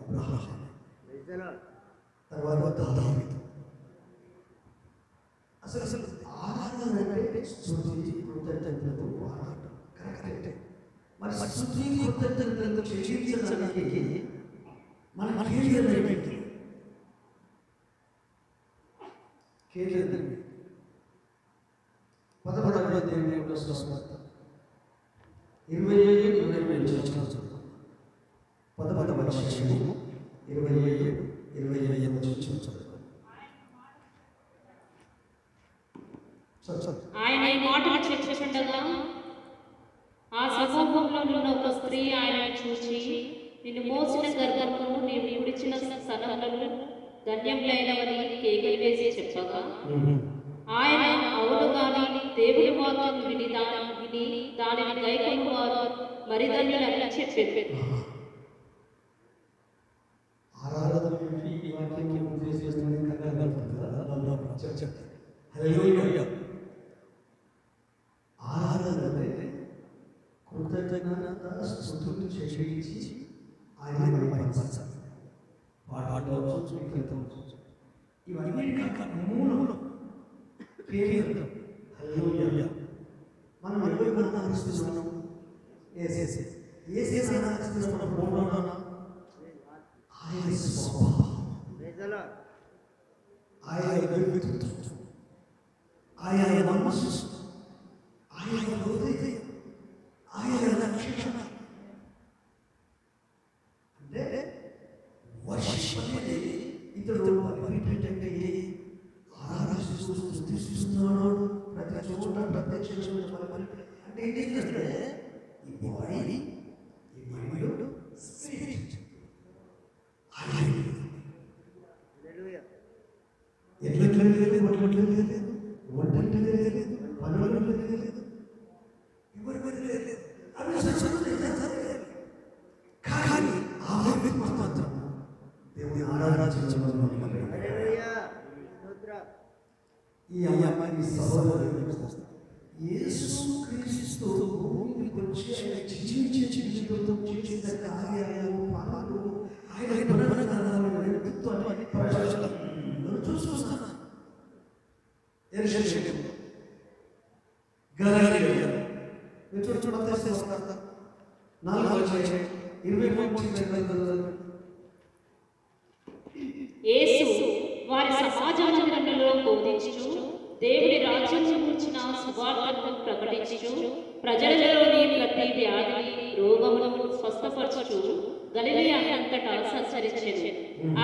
అబ్రహాము, తర్వాత దావీదు. అసలు ఆరాధన అంటే స్తుతి, కృతజ్ఞతలు, పోరాటం. కరెక్టే. మరి స్తుతి, కృతజ్ఞతలు చెల్లించడానికి మన కేరియర్ ఏమిటి? కేరియర్ 11వ అధ్యాయంలో సువార్త 27 చదువుతాం. 11వ అధ్యాయము 27 చదువుతాం. ఆయన ఈ మాటలు చెప్పుచుండగా ఆ సమూహంలో ఉన్న ఒక స్త్రీ ఆయనను చూచి, నిన్ను మోసిన గర్భమును నీవు విడిచిన స్తనములను ధన్యములైనవని కేకలు వేసి చెప్పగా, ఆయన అవును గాని దేవుని వాక్యం విని దానిని గైకొను వారు మరి ధన్యులని చెప్పారు. ఆరాధన కృతజ్ఞత స్తుతులు చెల్లించి ఆయన మహిమపరచాలి. పాటలో ఇవన్నీ కాక మూలంలో కేంద్రం. హల్లెలూయా. మనం ఎవరిని ఆరాధిస్తున్నాం? యేసుని ఆరాధిస్తున్నాం. మూలంలో ఆయన స్వభావం, ఆయన వ్యక్తిత్వం, ఆయన మనసు, ఆయన హృదయం, ఆయన రక్షణ. అంటే వర్షిప్ అనేది ఇతడు అంటే ఆరాధిస్తూ స్తుతిస్తున్నాడు. ప్రతి చోట ప్రత్యక్ష అంటే ఏంటంటే ఈ బాడీ, ఈ మైండ్, స్పిరిట్ ఎట్లా లేదు, వంటలు లేదు, పనులు లేదు, ఎవరి లేదు. కానీ ఆ వ్యక్తి మాత్రం దేవుని ఆరాధించడం. ఈ అమ్మాయి సహోదరుడు యేసుక్రీస్తు భూమికి వచ్చి ఆయన జీవించే జీవితం చేసిన కార్యాలు, పాపాలు, ఆయన వ్యక్తిత్వాన్ని ప్రజలందరూ చూస్తున్నారు. యేసు వారి సమాజ మందిరములలో బోధించుచు దేవుని రాజ్యం గురించిన సువార్తను ప్రకటించుచు ప్రజలలోని ప్రతి వ్యాధిని, రోగములను స్వస్థపరచుచు గలిలయ అంతటా సంచరించెను.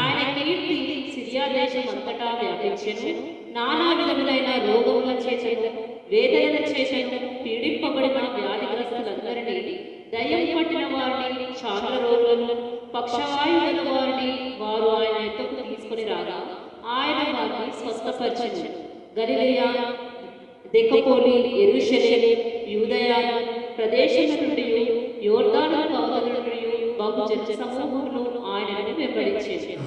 ఆయన కీర్తి సిరియా దేశం అంతటా వ్యాపించెను. నానా విధములైన రోగముల చేతను, వేదనల చేతను పీడింపబడిన వ్యాధిగ్రస్తులందరినీ, దయ్యం పట్టిన వారిని, చారుల రోగులను, పక్షవాయువుల వారిని వారు ఆయన ఎద్దకు తీసుకుని రాగా ఆయన వారిని స్వస్థపరచెను. గలిలయ, దెకపోలి, యెరూషలేము, యూదయ ప్రదేశం నుండి యోర్దాను అవతల నుండి బహు జన సమూహములు ఆయనను వెంబడించెను.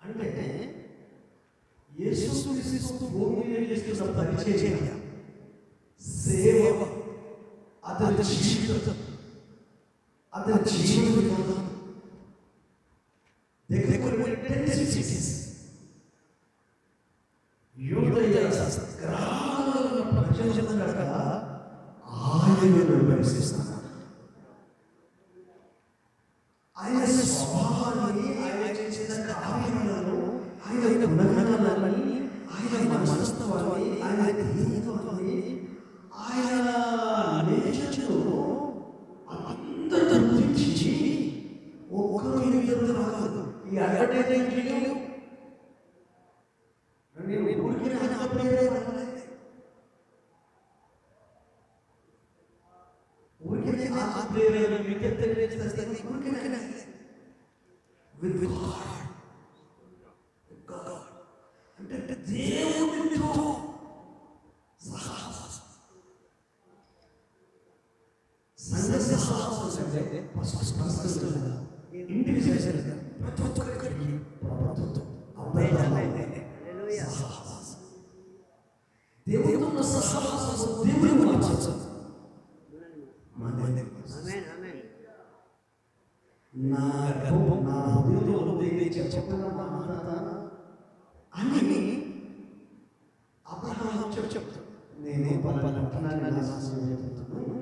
అంటే యేసుక్రీస్తు భూమిలో చేస్తున్న పరిచర్య, సేవ, అతని జీవితం, అతని జీవన విధానం, గ్రామాల ప్రజలంగా ఆయనను విమర్శిస్తున్నారు. ఆయన స్వభావాన్ని, ఆయన చేసిన కార్యాలను, ఆయన గుణగణాలని, ఆయన మనస్తత్వాన్ని, ఆయన దీనత్వాన్ని, ఆయన నేచర్ను అందరూ గుర్తించి ఒక్కరు ఇద్దరు కాదు, ఈ అడ్వర్టైజ్మెంట్లు అంటే దేవునితో సహవాసం. ఇండివిజువల్గా ప్రతి ఒక్కరికి ప్రభుత్వం దేవుడు ఉన్న సహవాసం, దేవుని మార్చచ్చు. నా గర్భం నా హృదయంలో ఉదయించే చెప్పిన మాట అని అబ్రహాము చెప్తాడు. నేనే పట్టణాన్ని నాశనం చేయబోతున్నాను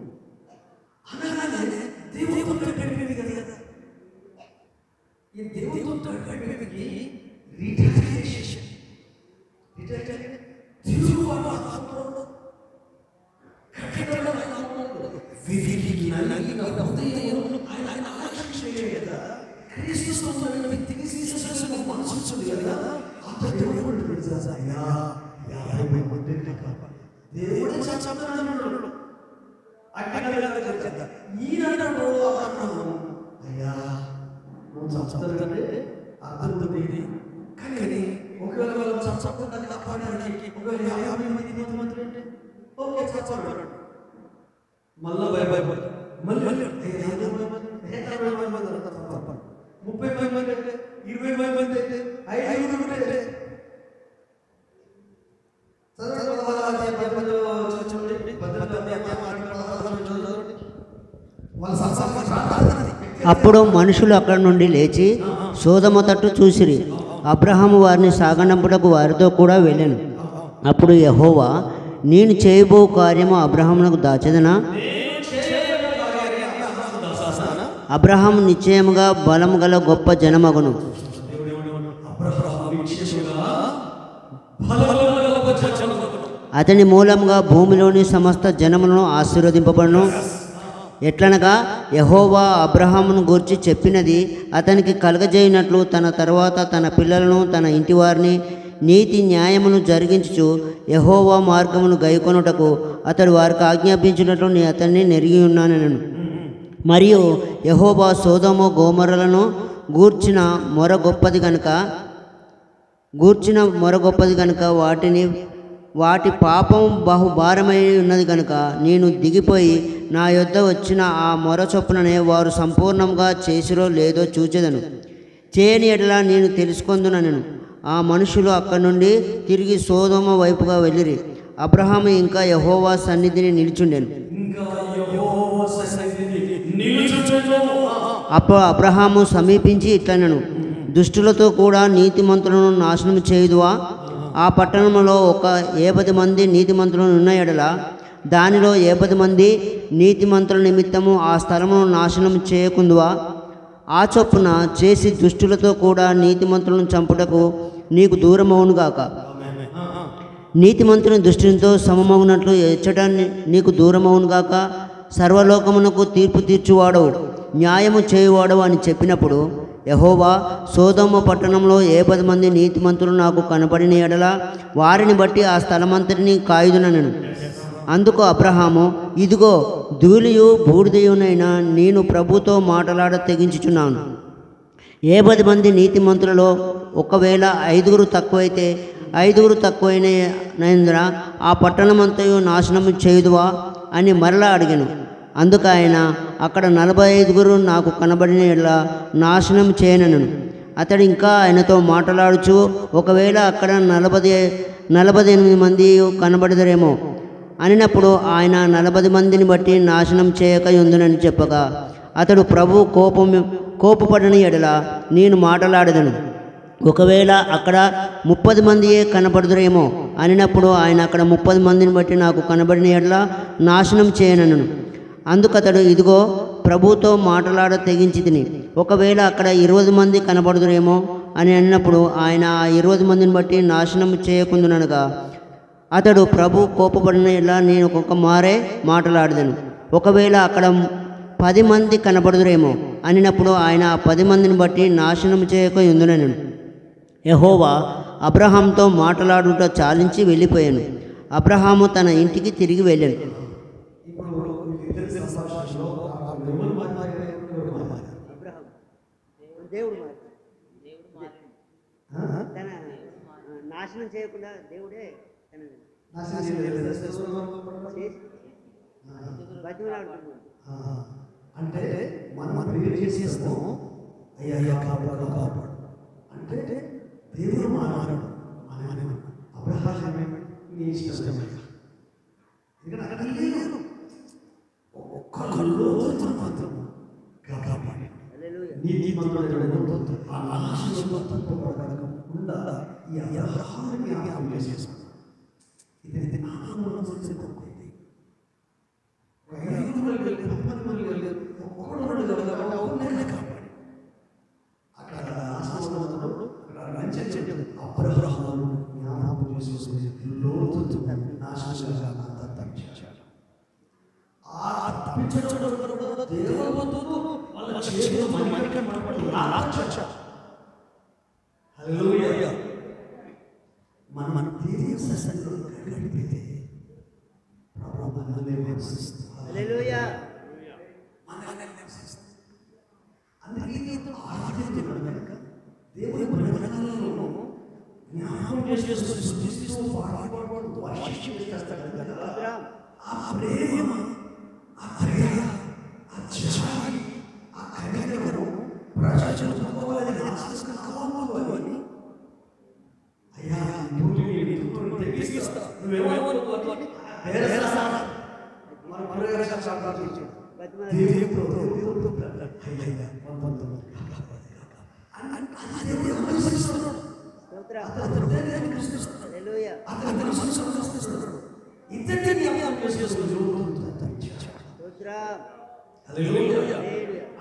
అనగానే దేవుడితో గడిపేది కదా. ఈ దేవుడితో గడిపేది రిటైరేషన్ తిరుగుబాటు విధికి నలిగిన హృదయమును ఆయన ఆకర్షించే కదా. క్రీస్తుస్తున్న వ్యక్తికి క్రీస్తు మనసు కదా. అంత దేవుడు విడుదలయ్యా 50 మందిని కాపాడు. దేవుడు చంపుతున్నాడు. ఈనాడు అయ్యా నువ్వు చంపుతానంటే అర్థమవుతుంది. కానీ ఒకవేళ చంపకుండా కాపాడడానికి ఒకవేళ 50 మంది నీతిమంతులు అంటే ఓకే చంపాడు. మళ్ళీ భయపడి మళ్ళీ 30 మంది అంటే 20 మంది అయితే 5 అంటే అప్పుడు మనుషులు అక్కడి నుండి లేచి సోదమ తట్టు చూసిరి. అబ్రహాము వారిని సాగనంపుటకు వారితో కూడా వెళ్ళాను. అప్పుడు యెహోవా, నేను చేయబో కార్యము అబ్రహామునకు దాచెదనా? అబ్రహాము నిశ్చయముగా బలము గల గొప్ప జనమగును. అతని మూలంగా భూమిలోని సమస్త జనములను ఆశీర్వదింపబడును. ఎట్లనగా యెహోవా అబ్రహామును గూర్చి చెప్పినది అతనికి కలగజేయనట్లు తన తర్వాత తన పిల్లలను తన ఇంటివారిని నీతి న్యాయమును జరిగించుచు యెహోవా మార్గమును గైకొనుటకు అతడు వారికి ఆజ్ఞాపించినట్లు నేను అతన్ని నెరిగి ఉన్నానెను. మరియు యెహోవా సొదొమ గొమొర్రాలను గూర్చిన మొర గొప్పది కనుక వాటి పాపం బహుభారమై ఉన్నది కనుక నేను దిగిపోయి నా యొద్ద వచ్చిన ఆ మొర చొప్పుననే వారు సంపూర్ణంగా చేసిరో లేదో చూచెదను. చేయని ఎడల నేను తెలుసుకొందునను. ఆ మనుషులు అక్కడి నుండి తిరిగి సొదొమ వైపుగా వెళ్ళిరి. అబ్రహాము ఇంకా యెహోవా సన్నిధిని నిలిచుండెను. అప్పుడు అబ్రహాము సమీపించి ఇట్లనెను, దుష్టులతో కూడా నీతిమంతులను నాశనం చేయుదువా? ఆ పట్టణంలో ఒక 70 మంది నీతిమంతులు ఉన్న ఎడల దానిలో 70 మంది నీతిమంతుల నిమిత్తము ఆ స్థలమును నాశనం చేయకుందువా? ఆ చొప్పున చేసి దుష్టులతో కూడా నీతిమంతులను చంపుటకు నీకు దూరమవునుగాక. నీతిమంతుని దుష్టునితో సమమగునట్లు ఎచ్చట నీకు దూరమవునుగాక. సర్వలోకమునకు తీర్పు తీర్చువాడవు, న్యాయము చేయువాడవు అని చెప్పినప్పుడు యెహోవా, సొదొమ పట్టణంలో 70 మంది నీతిమంతులు నాకు కనబడిన ఎడల వారిని బట్టి ఆ స్థలమంతటిని కాయుదునెను. అందుకు అబ్రహాము, ఇదిగో ధూళియు బూడిదయునైనా నేను ప్రభుతో మాటలాడ తెగించుచున్నాను. 70 మంది నీతిమంతులలో ఒకవేళ 5 తక్కువైతే 5 తక్కువైనందున ఆ పట్టణమంతయు నాశనము చేయుదువా అని మరలా అడిగాను. అందుకు ఆయన, అక్కడ 45 నాకు కనబడిన ఎడల నాశనం చేయనను. అతడు ఇంకా ఆయనతో మాట్లాడుచు, ఒకవేళ అక్కడ 48 మంది కనబడదరేమో అనినప్పుడు ఆయన 40 మందిని బట్టి నాశనం చేయక ఉందునని చెప్పగా, అతడు ప్రభు కోపపడని ఎడల నేను మాట్లాడదను. ఒకవేళ అక్కడ 30 మందియే కనబడుదురేమో అనినప్పుడు ఆయన అక్కడ 30 మందిని బట్టి నాకు కనబడిన ఎడల నాశనం చేయనను. అందుకతడు, ఇదిగో ప్రభుతో మాట్లాడ తెగించి తిని, ఒకవేళ అక్కడ 20 మంది కనబడుదురేమో అని అన్నప్పుడు ఆయన ఆ 20 మందిని బట్టి నాశనం చేయకుందునగా, అతడు ప్రభు కోపపడిన ఇలా నేను ఒక్కొక్క మారే మాట్లాడదను. ఒకవేళ అక్కడ 10 మంది కనబడుదురేమో అనినప్పుడు ఆయన ఆ 10 మందిని బట్టి నాశనం చేయక ఉందునను. యెహోవా అబ్రహాంతో మాట్లాడుట చాలించి వెళ్ళిపోయాను. అబ్రహాము తన ఇంటికి తిరిగి వెళ్ళాను. తన నాశనం చేయకుండా దేవుడే అంటే మనం ప్రేయర్ చేసేస్తాం, అయ్యా కాపాడు అంటే దేవుడు మాట్లాడు. అబ్రహాము నీ ఇష్టమయ్యా, ఇక్కడ అక్కడ లేదు, ఒక్క లోతు మాత్రం కాపాడు. నీతిమంతుడైన ఆ ఆశీర్వాదంగా ఈ అబ్రహాముని జ్ఞాపకం చేసేసాను. ఇది నామమున సిద్ధమైంది. ఒక 5 మంది వెళ్ళారు, 10 మంది వెళ్ళారు, ఒక్కడు వెళ్ళారు, ఒక్కడే కాపాడి అక్కడ ఆశీర్వాదములు అక్కడ రంచెంచె అబ్రహాము జ్ఞాపకం చేసేసి లోతు నాశనంగా తప్పించాడు. ఆ తప్పించడం వల్ల దేవదూతలు వాళ్ళ చేతిలో మణికట్టు లాక్కొచ్చారు. హల్లెలూయా. మన దేవుని సన్నిధిలో గడిపితే ప్రభువు మనల్ని విమర్శిస్తాడు. హల్లెలూయా. మనల్ని విమర్శిస్తాడు. అందుకే ఆరాధించడం కనుక దేవుని ప్రజలలో జ్ఞాపకం చేసుకొని స్తుతిస్తూ పాడుతూ వర్షిప్ చేస్తాడు కదా. ఆ ప్రేమ, ఆ దయ, ఆ జాలి, ఆ కనికరం ప్రజలు పొందవాలని ఆశిస్తున్నాను. అయ్యా నువ్వు తెగిస్తా, నువ్వేమనుకోవాలి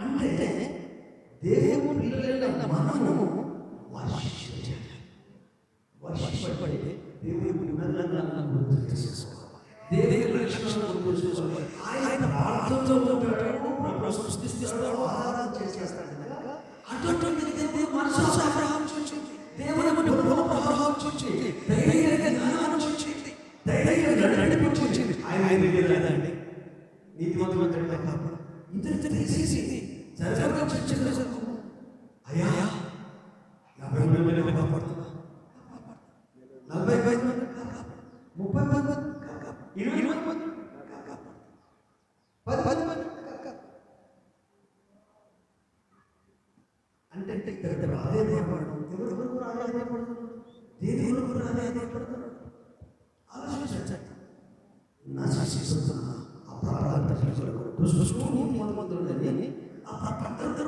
అంటే దేవుని పిల్లలైన మనము వర్షపడి దేవుని గుణగణాలను గుర్తు చేసుకోవాలి. దేవుని లక్షణాలను గుర్తు చేసుకోవాలి. ఆయన ప్రార్థనలో ఉంటాడు, ప్రశంసిస్తాడు, ఆరాధన చేస్తాడు కనుక అటువంటి దేవుని మనసు అబ్రహాం చూచింది, దేవుని అబ్రహాం చూచింది, ధైర్యంగా జ్ఞానం చూచింది, ధైర్యంగా నడిపించింది. ఆయన లేదండి నీతిమంతుడు కాపాడు. ఇంత తెలిసేసింది జరగ అయ్యా 50 మంది కాపాడుతున్నా, 45 మంది, 30 మంది, 20 మంది, 10 మంది అంటే ఇక్కడ ఆదాయపడడం ఎవరు కూడా ఆదాయపడుతున్నాడు, దేవుడు కూడా ఆదాయపడుతున్నాడు. ఆలోచించండి. నా శాసిస్తున్న ఆ ప్రాంత ప్రజలకు మందులని ఆ ప్రాంతంలో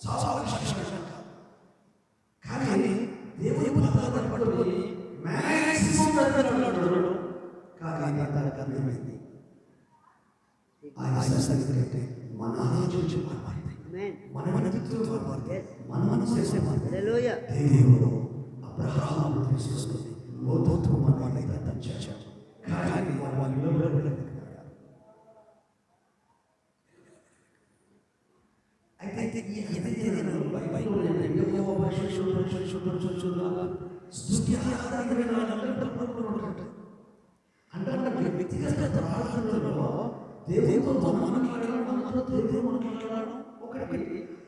చాలా విశేషం కానీ దేవుని పదాలను పట్టుకొని మ్యాక్సిమం ప్రజలు కానీ దానికి అర్థమైంది ఆయన సన్నిధి మన ఆలోచించి మాట్లాడతాయి, మన వ్యక్తిత్వం మాట్లాడతాయి, మన చేసే మాట్లాడే దేవుడు అబ్రహాము తీసుకొని లోతుకు మనల్ని తప్పించాడు. కానీ వాళ్ళు అయితే అంటే వ్యక్తిగత ప్రార్థనలో దేవునితో మాట్లాడడం, దేవుడు మాట్లాడడం ఒకటి.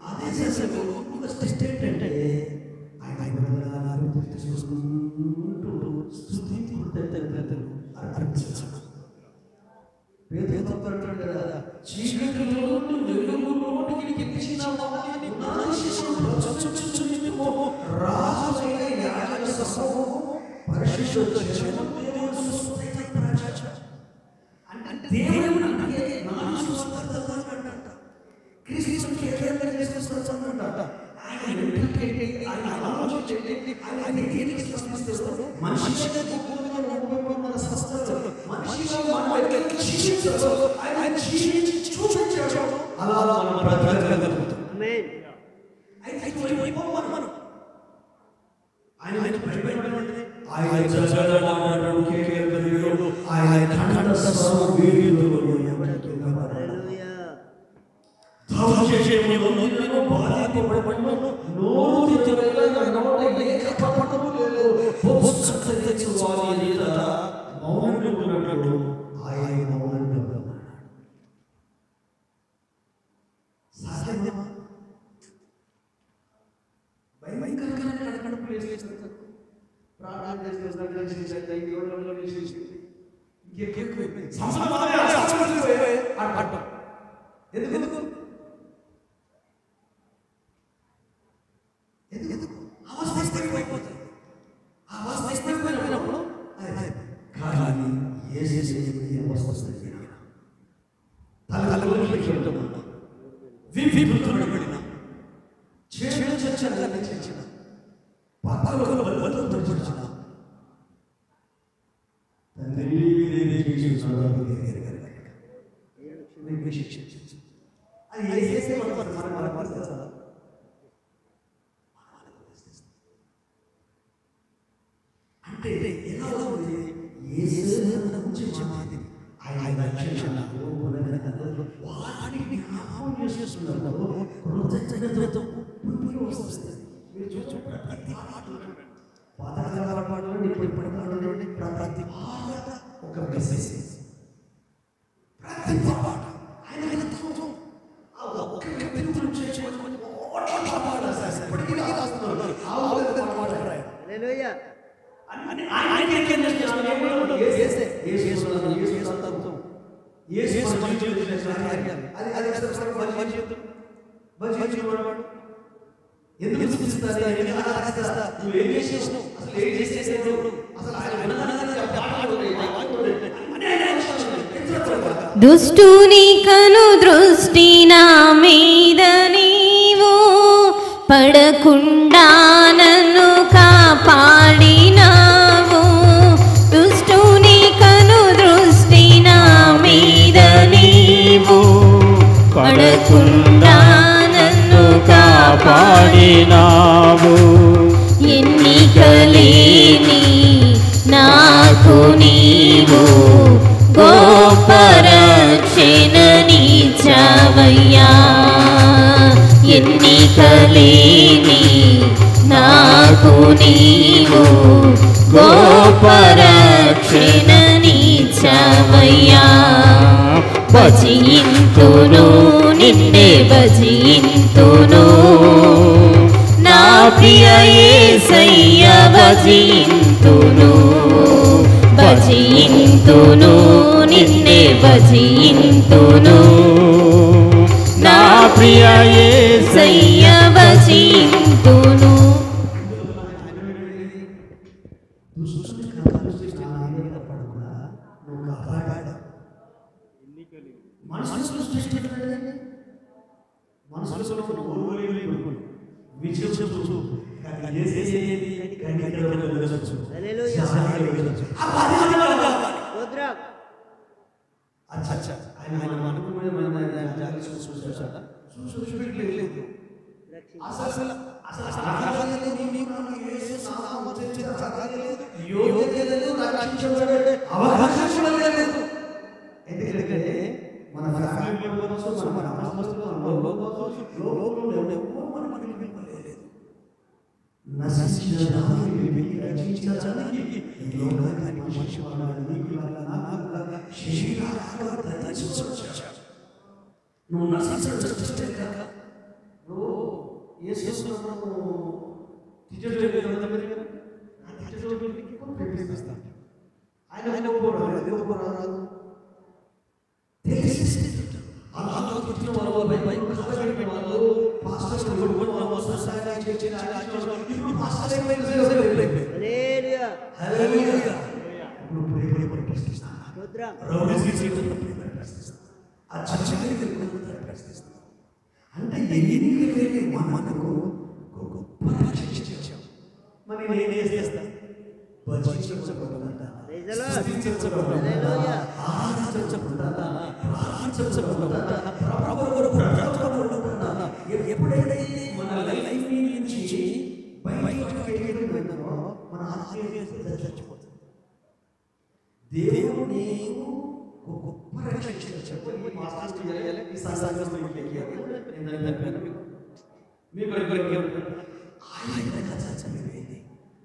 అదే చేసేది ఒక స్టేట్ అంటే ఆయన చేసుకుంటూ అర్పించాడు. విభిన్నమైన చేడు చర్చలను చేసిన పాపాలను బలవంతపరిచిన తండ్రి అది చేస్తే అంటే ఎలా ఉంది ఆయన రక్షణ వాటిని జ్ఞాపకం చేస్తున్నారు. కృతజ్ఞతతో వస్తుంది. మీరు చూడండి, ప్రతి పాటలు పాటలు ఇప్పుడు పాటలు ప్రతి పాట ఒక మెసేజ్. ప్రతి పాట ఆయన తత్వం ఆ ఒక్క వ్యక్తిని చేసేటువంటి పాట ఇప్పటికీ రాస్తున్నారు. ఆ ఒక్క పాట హల్లెలూయా. దుష్టుని కను దృష్టి నా మీద నీవు పడకుండా నన్ను కాపాడినావు. దుష్టుని కను దృష్టి నా మీద నీవు పడకుండా నన్ను కాపాడినావు. ఎన్నికలేని నాకు నీవు గొప్ప రక్షణనిచ్చావయ్యా. ఎన్నికలేని నాకు నీవు గొప్ప రక్షణనిచ్చావయ్యా. భజింతును నిన్నే భజింతును నా ప్రియ యేసయ్య భజింతును. భజింతును నిన్నే భజింతును నా ప్రియ యేసయ్య భజింతును. ఎందుకంటే మన అంటే ఎన్నికలేని మనకు గొప్ప రక్షించాం. మరి నేనే చేస్తా ఎప్పుడైతే మన లైఫ్ నుంచి బయటకు మన ఆత్మీయ చచ్చిపోతుంది. దేవుని గొప్ప రక్షించాడు.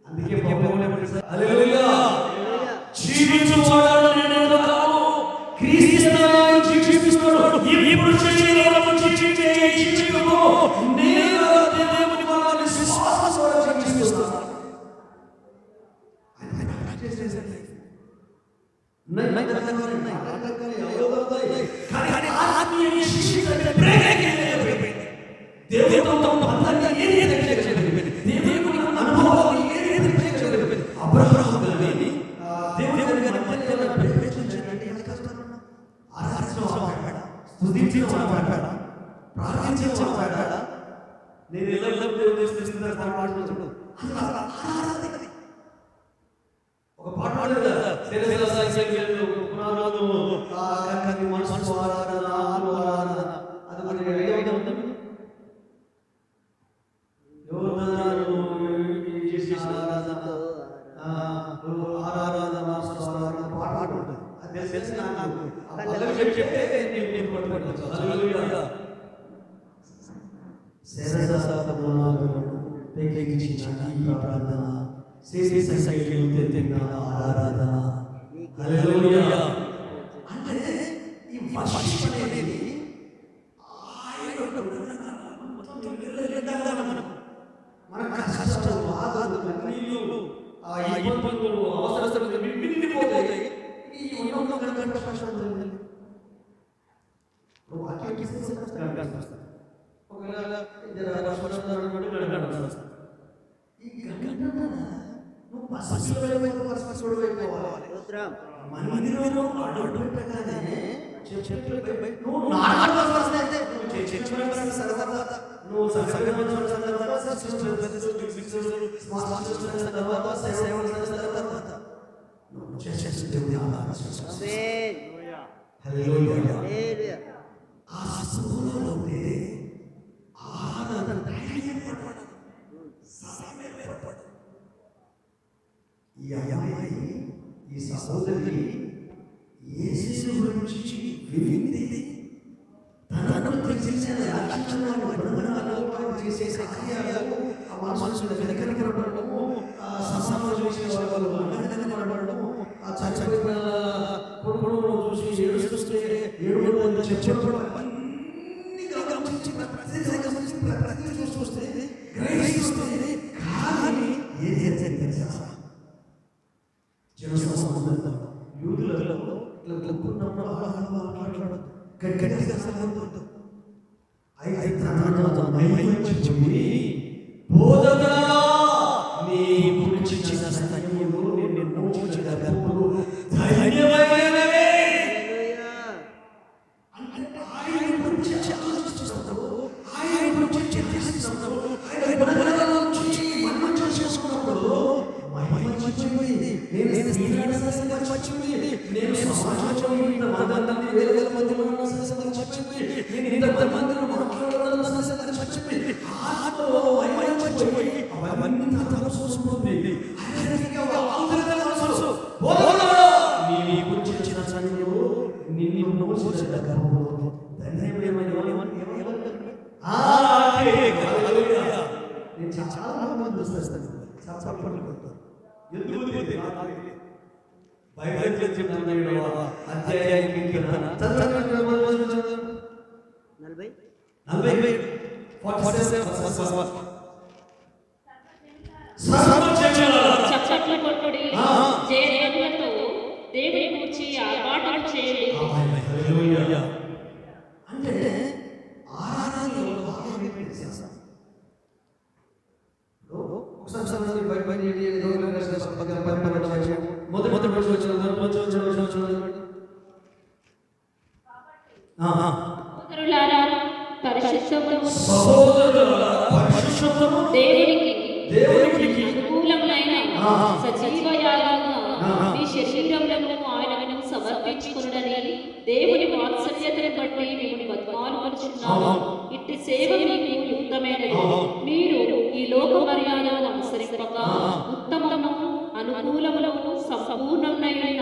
అందుకే జీవించువాడు నేను కాదు, క్రీస్తునాయన జీవిస్తున్నాడు. ఇప్పుడు నేను దేవుని మనల్ని విశ్వాసంతో జీవిస్తున్నాను. దేవుడితో బంధాన్ని అబ్రహాము నేను ఎల్లప్పుడూ దేవుని స్తుతిస్తున్న పాడుతున్నాడు. ఒక పాట పాడు కదా, శరీరాలు పునారాలు కన్ని మనసు ఆరాధన ఆరాధన అది మనకి ఐడియా ఉందా? యోనాను చేసే ఆరాధన ఆరాధన ఆరాధన పాట ఉంటుంది. అది తెలిసి నాకు అలాగే చెప్తే నేను పట్టుకుంటాను. హల్లెలూయా. శరీరాలను పెగిగించిన ఈ ప్రార్థన ఆరాధన. హల్లెలూయా. అంటే ఈ వర్షిప్ అనేది మన కష్టాలు బాధలు కన్నీళ్ళు ఆ ఇబ్బందులు అవసరాలు మిగిలిపోతాయి. ఈ ఉన్న గంట కష్టాలు ఒకవేళ మందిరంలో అడుగు పెట్టగానే ఈ సహోదరి యేసు గురించి వినింది, తనకు తెలిసిన చేసే క్రియలు ఆ మనుషుల దగ్గరికి రావడము, ఆ సమాజం వాళ్ళు ఆ చచ్చిపోయిన కొడుకును చూసి ఏడుస్తుంటే ఏడు చెప్పడం అన్ని గమనించి ప్రతి చూస్తే గ్రహిస్తే కానీ ఏం తెలుసా యూదులలో గట్టిగా సలహా బోధకుడా నీ గురించి ధన్యమైనవే. ఆయన గురించి ఆలోచిస్తున్నప్పుడు, ఆయన గురించి ధ్యానిస్తున్నప్పుడు, ఆయన గురించి మనం చేసుకున్నప్పుడు మర్చిపోయింది. నేను మర్చిపోయింది. నేను సమాజం వేల మంది మర్చిపోయింది. నేను ఇంతమందిలో మాట్లాడాలని మర్చిపోయింది. మర్చిపోయి అవన్నీ తలపోసుకుంది. నీ గురించి నిన్ను నేను చాలా మంది వస్తాను. ఎందుకు బైబిల్ చెప్తున్నాడు అధ్యాయం కీర్తన 40 చప్పట్లు కొట్టుడి, జయధ్వనులతో దేవుని గూర్చి ఆర్భాటం చేయుడి. హల్లెలూయా. అంటే ఆరాధనలో భాగం చేస్తాం. ఒకసారి మొదటి రోజు వచ్చిన దేవునికి అనుకూలమైన సజీవ యాగంగా మీ శరీరములను ఆయనను సమర్పించుకొనుడని దేవుని వాత్సల్యతను బట్టి మేము బతిమాలుకొనుచున్నాము. ఇట్టి సేవ మీకు యుక్తమైనది. మీరు ఈ లోక మర్యాదను అనుసరింపక ఉత్తమము అనుకూలములను సంపూర్ణమైన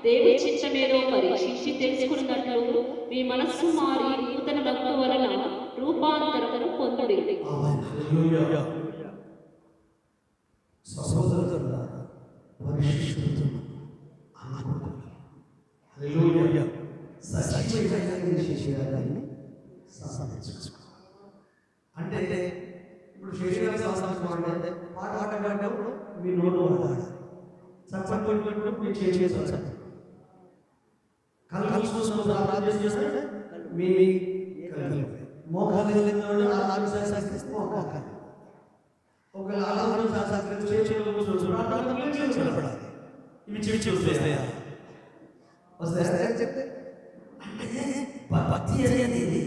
దేవుని చిత్తమేదో పరీక్షించి తెలుసుకున్నట్లు మీ మనస్సు మారి నూతన భక్తు వలన రూపాంతరమును పొందుడి. అంటే ఇప్పుడు శరీరాన్ని సంస్కరించుకోవాలంటే పాట పాడేటప్పుడు మీ నోరు వాడాలి, చప్పట్లు మీ చేసి కళ్ళు చూసుకుని ఆరాధన చేస్తే మీ మోకాలు మోకాలు ఒకవేళ ఆరాధన ఇవి చూస్తాయా వస్తాయా చెప్తే భక్తి అనేది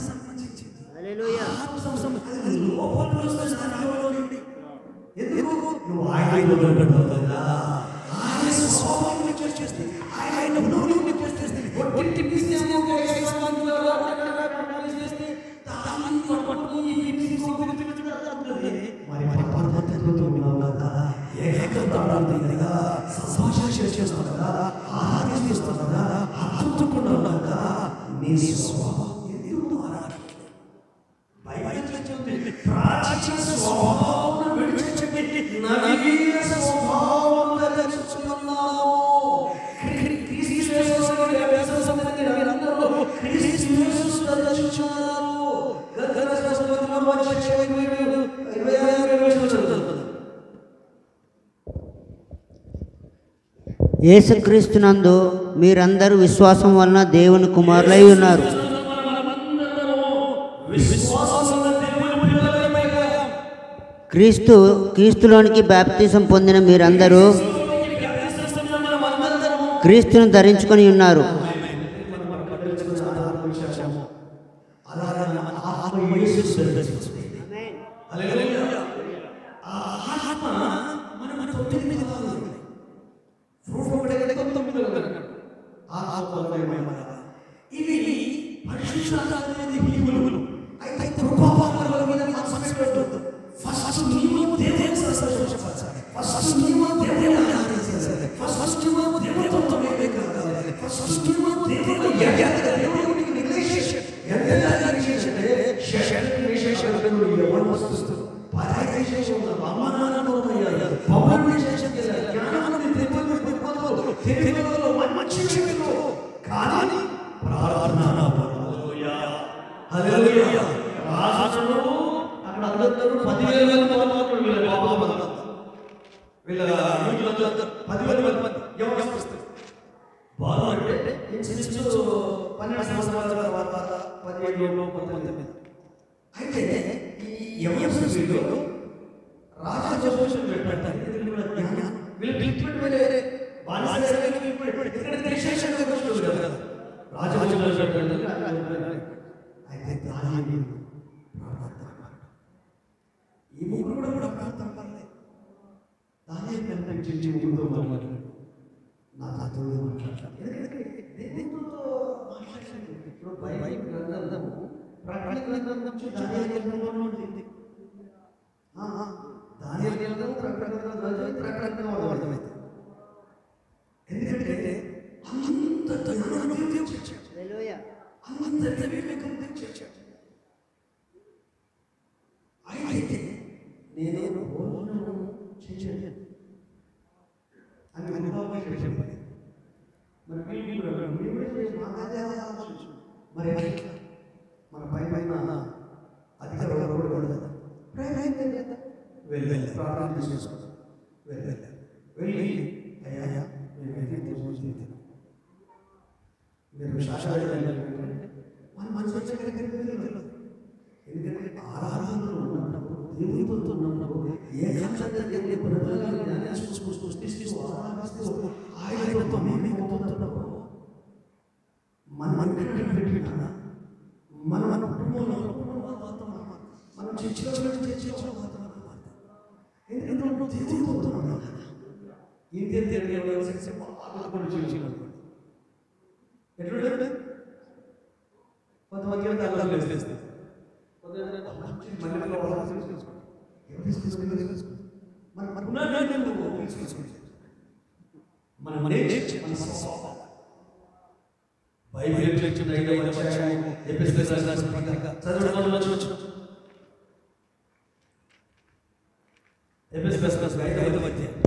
సంబంధించింది. అది లోపల వస్తుంది నాలో నుండి. ఎందుకు నువ్వు ఆయనలో ఉంటావు కదా. ఆయన స్వభావం చేస్తే ఆయన నువ్వు చేస్తే ఒట్టి బిజినెస్ యేసుక్రీస్తునందు మీరందరూ విశ్వాసం వలన దేవుని కుమారులై ఉన్నారు. క్రీస్తులోనికి బాప్తిసం పొందిన మీరందరూ క్రీస్తును ధరించుకొని ఉన్నారు.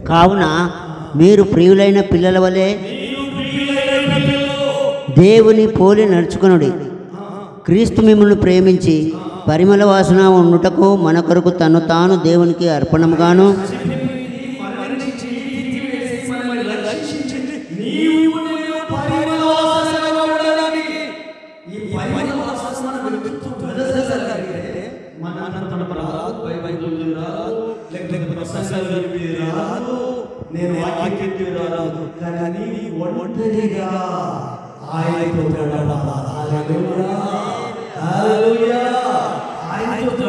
కావున మీరు ప్రియులైన పిల్లల వలె దేవుని పోలి నడుచుకొనుడి. క్రీస్తు మిమ్మల్ని ప్రేమించి పరిమళ వాసన ఉండుటకు మన కొరకు తను తాను దేవునికి అర్పణముగాను నేను వాక్యం రాదు కానీ ఒంటరిగా ఆయనతో గడపాలి. హల్లెలూయా హల్లెలూయా ఆయనతో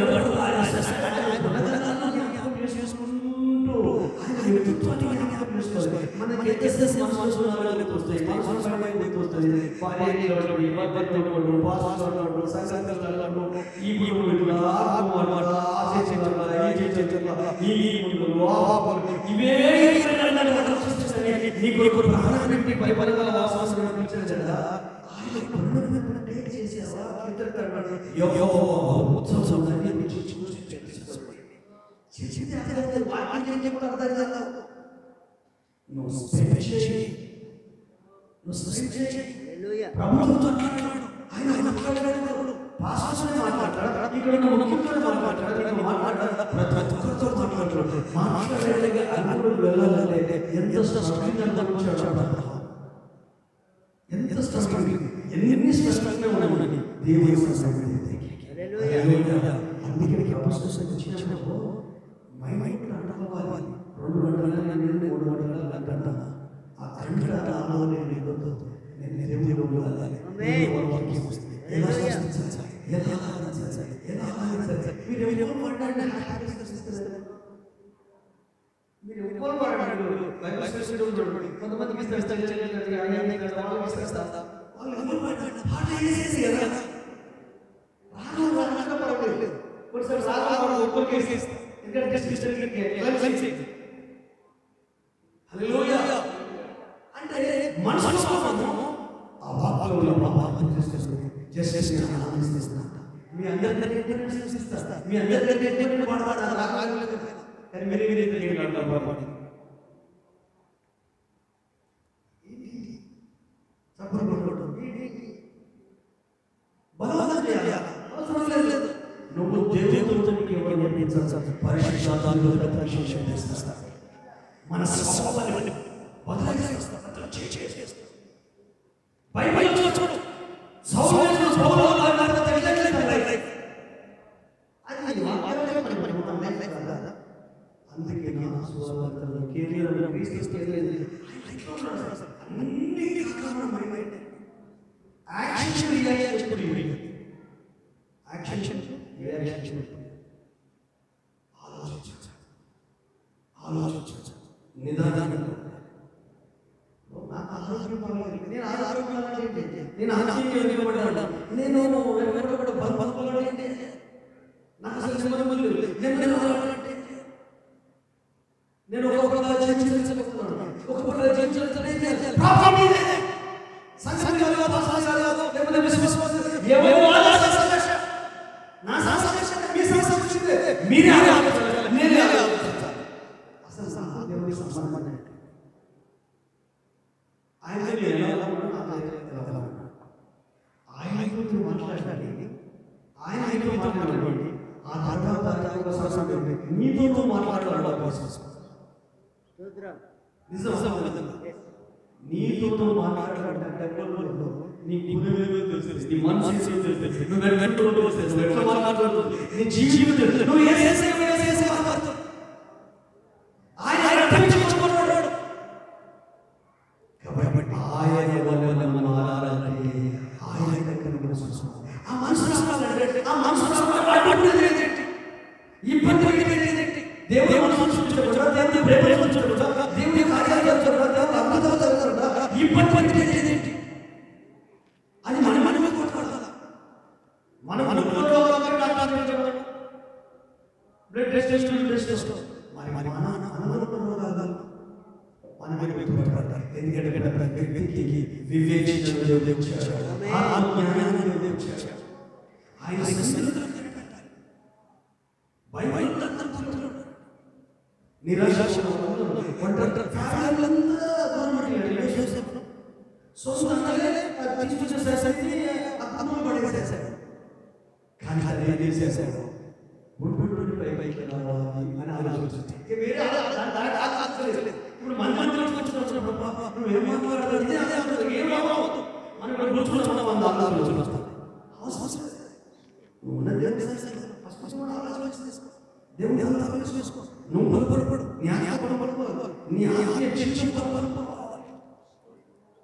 గుర్తొస్తాయి, మనుషుల సమయం గుర్తొస్తుంది. భార్యలో భర్తలో పాస్టర్లో సంఘాలలో ఈ భూములు ఇవే నీకు ప్రాణానికి పరిపాలన అవసరం కదా. ప్రభుత్వంతో ఆయన మాట్లాడాడు, పాస్టర్నే మాట్లాడాడు, ఇక్కడ ముఖ్యంగా మాట్లాడాడు, ప్రతి ఒక్కరితో మాట్లాడాడు. మాట్లాడేలాగా అనుకుని వెళ్ళాలంటే ఎంత స్పష్టంగా ఎంత స్పష్టంగా ఎన్ని స్పష్టంగా ఉండమని దేవుని అందుకే వచ్చినప్పుడు మైండ్ అంటుకోవాలి. 2 గంటల 3 గంటల గంట ఆ గంట నేను దేవునిలో వెళ్ళాలి. అంటే మనసులో ఆ వాక్యంలో మీ అందరికీ మీ అందరికీ నువ్వు దేవుడితో పరిశుద్ధాత్మలో ప్రవేశం చేస్తా. మన స్వభావాన్ని బదలాయిస్తా. బైబిల్లో చూడు, సౌలు పౌలు అన్నారు తెలియట్లేదు. అది అందుకే నా సువార్తలో కెరీర్లో క్రీస్తు తెలియదు. అన్ని కారణం mind. Action reaction action reaction ఆలోచించాలి నిదానంగా. నేను నీతో మాట్లాడాలి. నీతో మాట్లాడాలంటే నీ మనసు నీ జీవితం నువ్వు కాబట్టి ఆయన వల్ల మనం ఆరాధన ఆయన దగ్గర ఆ మనసు ఆ మనసు ఇబ్బంది దేవుడు దేవుడి ప్రేమ దేవుడి ఇబ్బంది అది మనమే కొట్టుకోవాలి. మనం బ్లడ్ టెస్ట్ ఎందుకంటే వ్యక్తికి వివేచన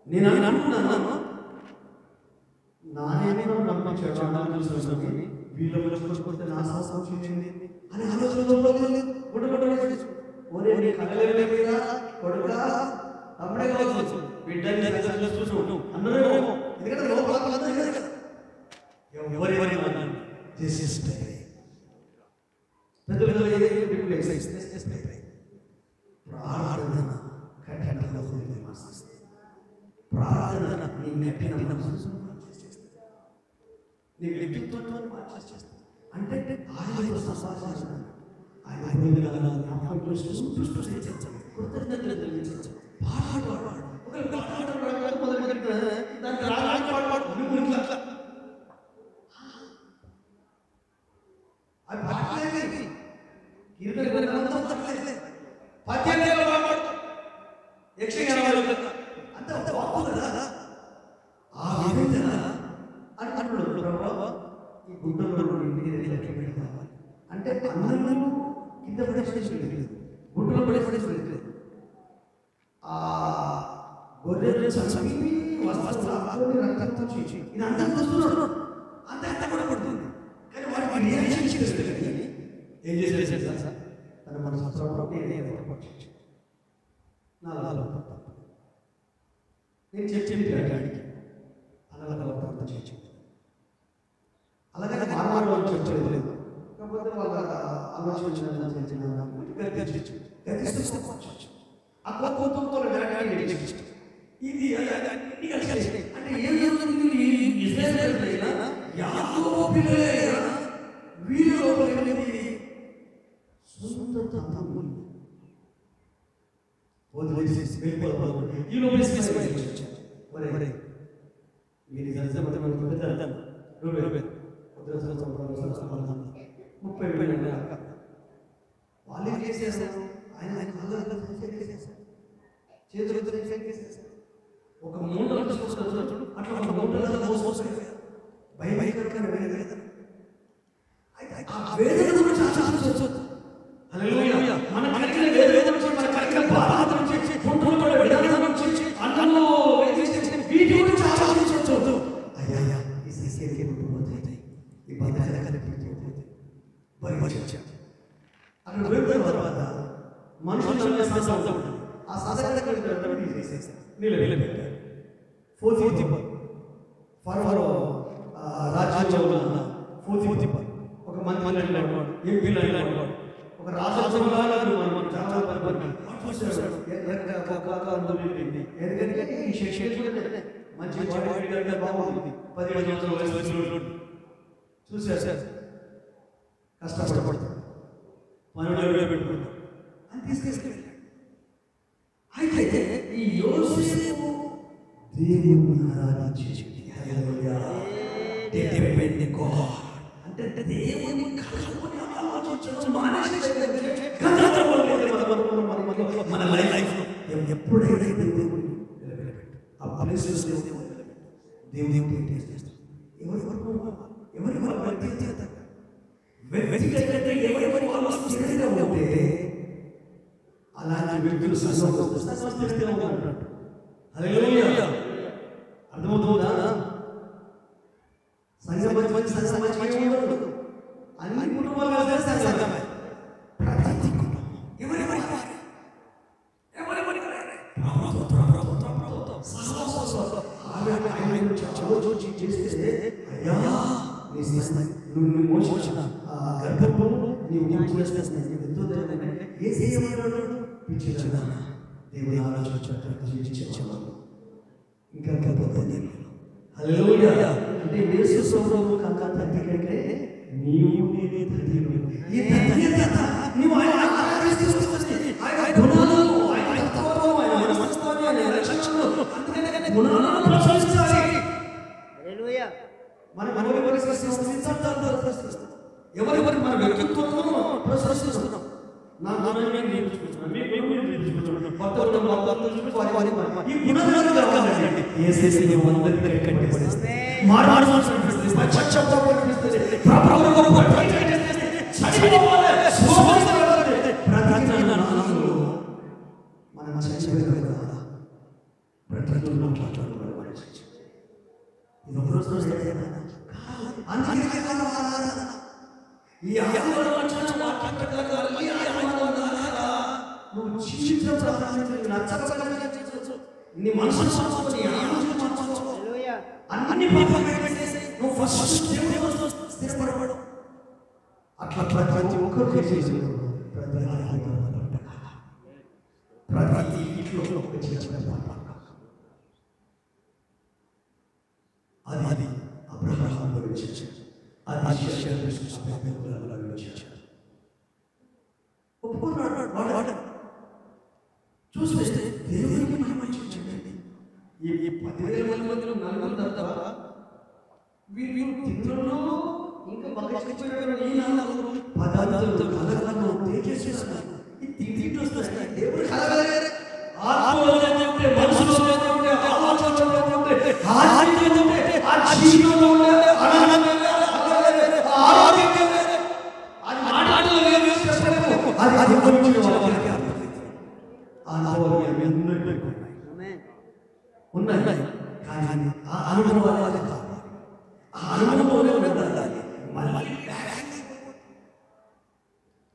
నేను అనుకున్నాను నానేమో నమ్మించాడు వీళ్ళు కొట్టుకుంటే నా సాహసం అని ఆలోచనలో ఒరే కళలే మీద కొడుకురా అప్పుడే కావచ్చు బిడ్డని చూసు అందరేమో ఎందుకంటే లోపల ఎవరెవరు చేసేస్తాయి పెద్దలు ప్రార్థన కఠినంగా ప్రార్థన నీ నెట్టిన మనసు నీ వ్యక్తిత్వాన్ని మార్చేస్తుంది. అంటే ఆయన ఈ గుడ్డలో అంటే అందరూ కింద పడేసి లేదు, గుడ్డలో పడేసి లేదు. ఆ గొర్రెలు చంపి వస్త్రాలు రక్తంతో చేసి ఇది అంతా చూస్తున్నాడు, అంత కూడా పడుతుంది. కానీ వాడు ఏం చేసేసాడు సార్ తన మన సంవత్సరం నేను చెప్పింది అడిగి అలా చేసి అలాగే మానవాళ్ళు చెప్పలేదు. కాకపోతే వాళ్ళ ఆలోచన అట్లా కోపంతో ఇది అన్ని కలిసి అంటే వాళ్ళు ఏం చేసేసారు, ఆయన చేతులు ఒక మూడు అట్లా ఒక మూడు భయంకరమైన వేదన. ఆ వేదన గురించి ఆలోచించవచ్చు. హల్లెలూయా. మన కలిగిన వేదన నుంచి, మన కలిగిన బాధ నుంచి, పుట్టుబడి విధానం నుంచి, అన్నంలో వీటి గురించి ఆలోచించవచ్చు. అయ్యా ఈ సీసీకి పుట్టుబోతాయి, ఈ బాధ కలిగిపోతే భరించారు. అక్కడ వెళ్ళిన తర్వాత మనుషులు ఆ సాధారణ రాజ్యంలో ఉన్న ఒక మంత్రి ఒక రాజ్యంలో ఎందుకంటే ఈ శిక్షణ మంచి బాగుంది. 10 వయసు చూసేసారు, కష్టపడతాడు, మనలో పెట్టుకుంటాం అని తీసుకెళ్ళాడు. అయితే ఈ యోసేపు దేవుని ఆరాధించి అంటే దేవుని మన లైఫ్ ఎప్పుడైతే దేవుని అలాంటి వ్యక్తులు అర్థమవుతుందా? అన్ని కుటుంబాలు చేస్తే అయ్యా నువ్వు మోసిన గర్భంలో నీవు చేస్తున్నావు దేవుని ఆలోచన ఇంకా హల్లెలూయా. అంటే యేసు ప్రభువు కంటే నీవు నేనే ధన్యుడు. ఈ ధన్యత నీవు ఆయన ఆరాధిస్తుంది, ఆయన గుణాలను, ఆయన తత్వము, ఆయన మనస్తత్వాన్ని, ఆయన లక్షణాలను, అందుకనే గుణాలను ప్రశంసించాలి. హల్లెలూయా. మన ఎవరి మన వ్యక్తిత్వాలను ప్రశంసిస్తున్నాం. నా గుణాన్ని నేర్చుకుంటున్నాం, మేము నేర్చుకుంటున్నాం. ఈ గుణాలు కావాలండి. యేసు అందరికీ కట్టిపడేస్తే నీ మనసు మార్చుకో, నీ ఆలోచన మార్చుకో, అన్ని పక్కన పెట్టేసి నువ్వు ఫస్ట్ దేవుడి కోసం స్థిరపడబడు. అట్లా ప్రతి ఒక్కరు చేసేసి ప్రతి ఇంట్లో ఒక చిన్న అది అబ్రహాం వివరించాడు, అది వివరించాడు. ఒప్పుకున్నాడు వాడు. చూస్తే దేవుడికి మహిమ చూడండి. ఈ 10,000 మందిలో 400 తప్ప వీరు తింటుల్లో ఇంకా బక్కచిపోయారు. ఈ 400 పదార్థాలతో కలగలను తేజేసేస్తున్నారు. ఈ తిండి వస్తాయి. దేవుడు కలగలేరు. ఆత్మలోనే ఉంటే, మనసులోనే ఉంటే, ఆలోచనలోనే ఉంటే, ఆత్మలోనే ఉంటే, ఆ జీవితంలో ఉంటే, ఆనందంగా ఆరోగ్యంగా అది మాటలు వేరు అది గురించి వాళ్ళకి అనుభవం ఉన్నాయి. కానీ ఆ అనుభవాలే కావాలి. ఆ అనుభవంలో ఉండాలి. మళ్ళీ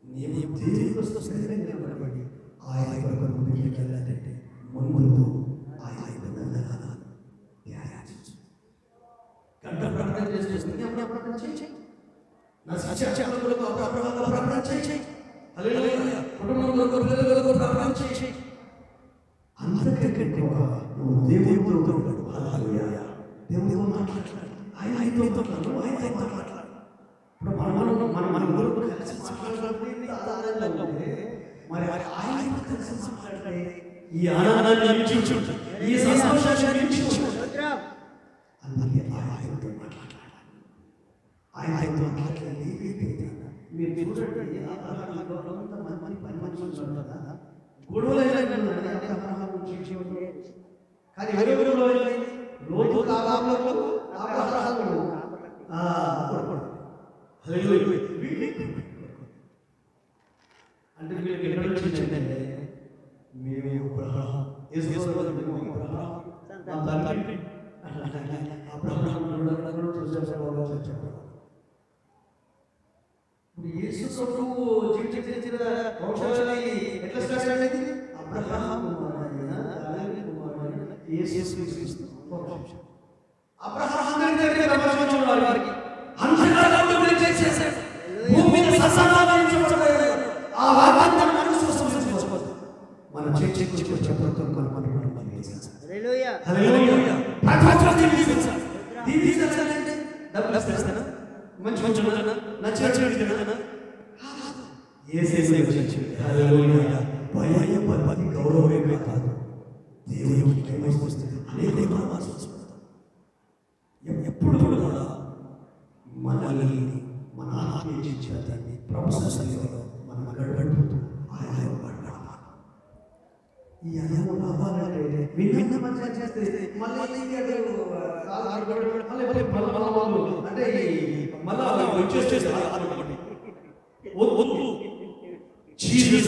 నీవు దేవుని కోసం స్థిరంగా నిలబడి ఆయన కొరకు ముందుకు వెళ్ళాలంటే ముందు ఆయన వందనాలు ధ్యానించు. గంట ప్రార్థన చేస్తుంది. ప్రార్థన చేయి. నా సత్యాలకు ప్రార్థన చేయి. హల్లెలూయా. కుటుంబంలో పిల్లలకు ప్రార్థన చేయి. అంతకంటే నువ్వు దేవుడితో ఉన్నాడు. హల్లెలూయా. దేవుడితో మాట్లాడు. ఆయనతో మాట్లాడు. ఇప్పుడు మన ఊరు కలిసి మాట్లాడుతుంది ఆనందంగా ఉంటే మరి ఆయనతో కలిసి మాట్లాడే ఈ ఆనందాన్ని నిలిచించు, ఈ సంతోషాన్ని నిలిచించు. అందుకే ఆయనతో మాట్లాడాలి. ఆయనతో మాట్లాడి మీరు చూడండి. అంటే మీకు ఎక్కడ వచ్చిందంటే మేము మన గౌరవమే కాదు, దేవునికి ఎప్పుడు కూడా మనల్ని మన ఆత్మీయ జీవితాన్ని ప్రభుత్వంలో మనం గడపడుతూ ఆయన ఈ అనుభవం రావాలంటే విభిన్న మంచిగా చేస్తే మళ్ళీ అంటే మళ్ళీ వచ్చేస్తారు. శిష్యుడు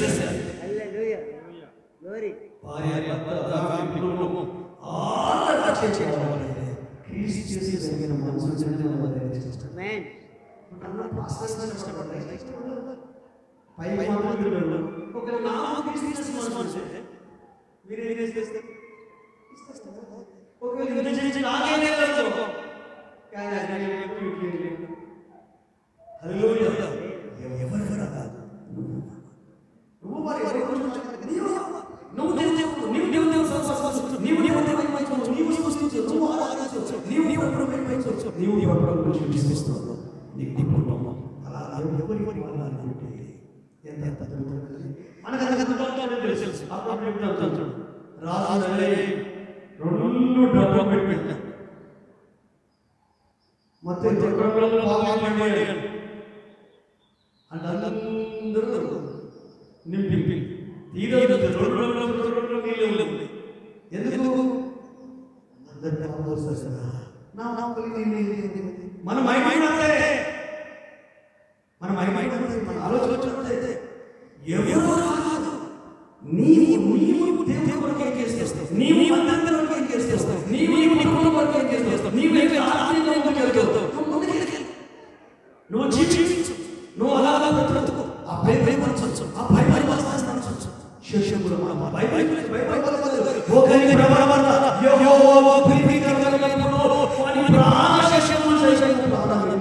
ప్రీతికరమైనప్పుడు వాని ప్రాణశేషమును సైతం ప్రాణాలను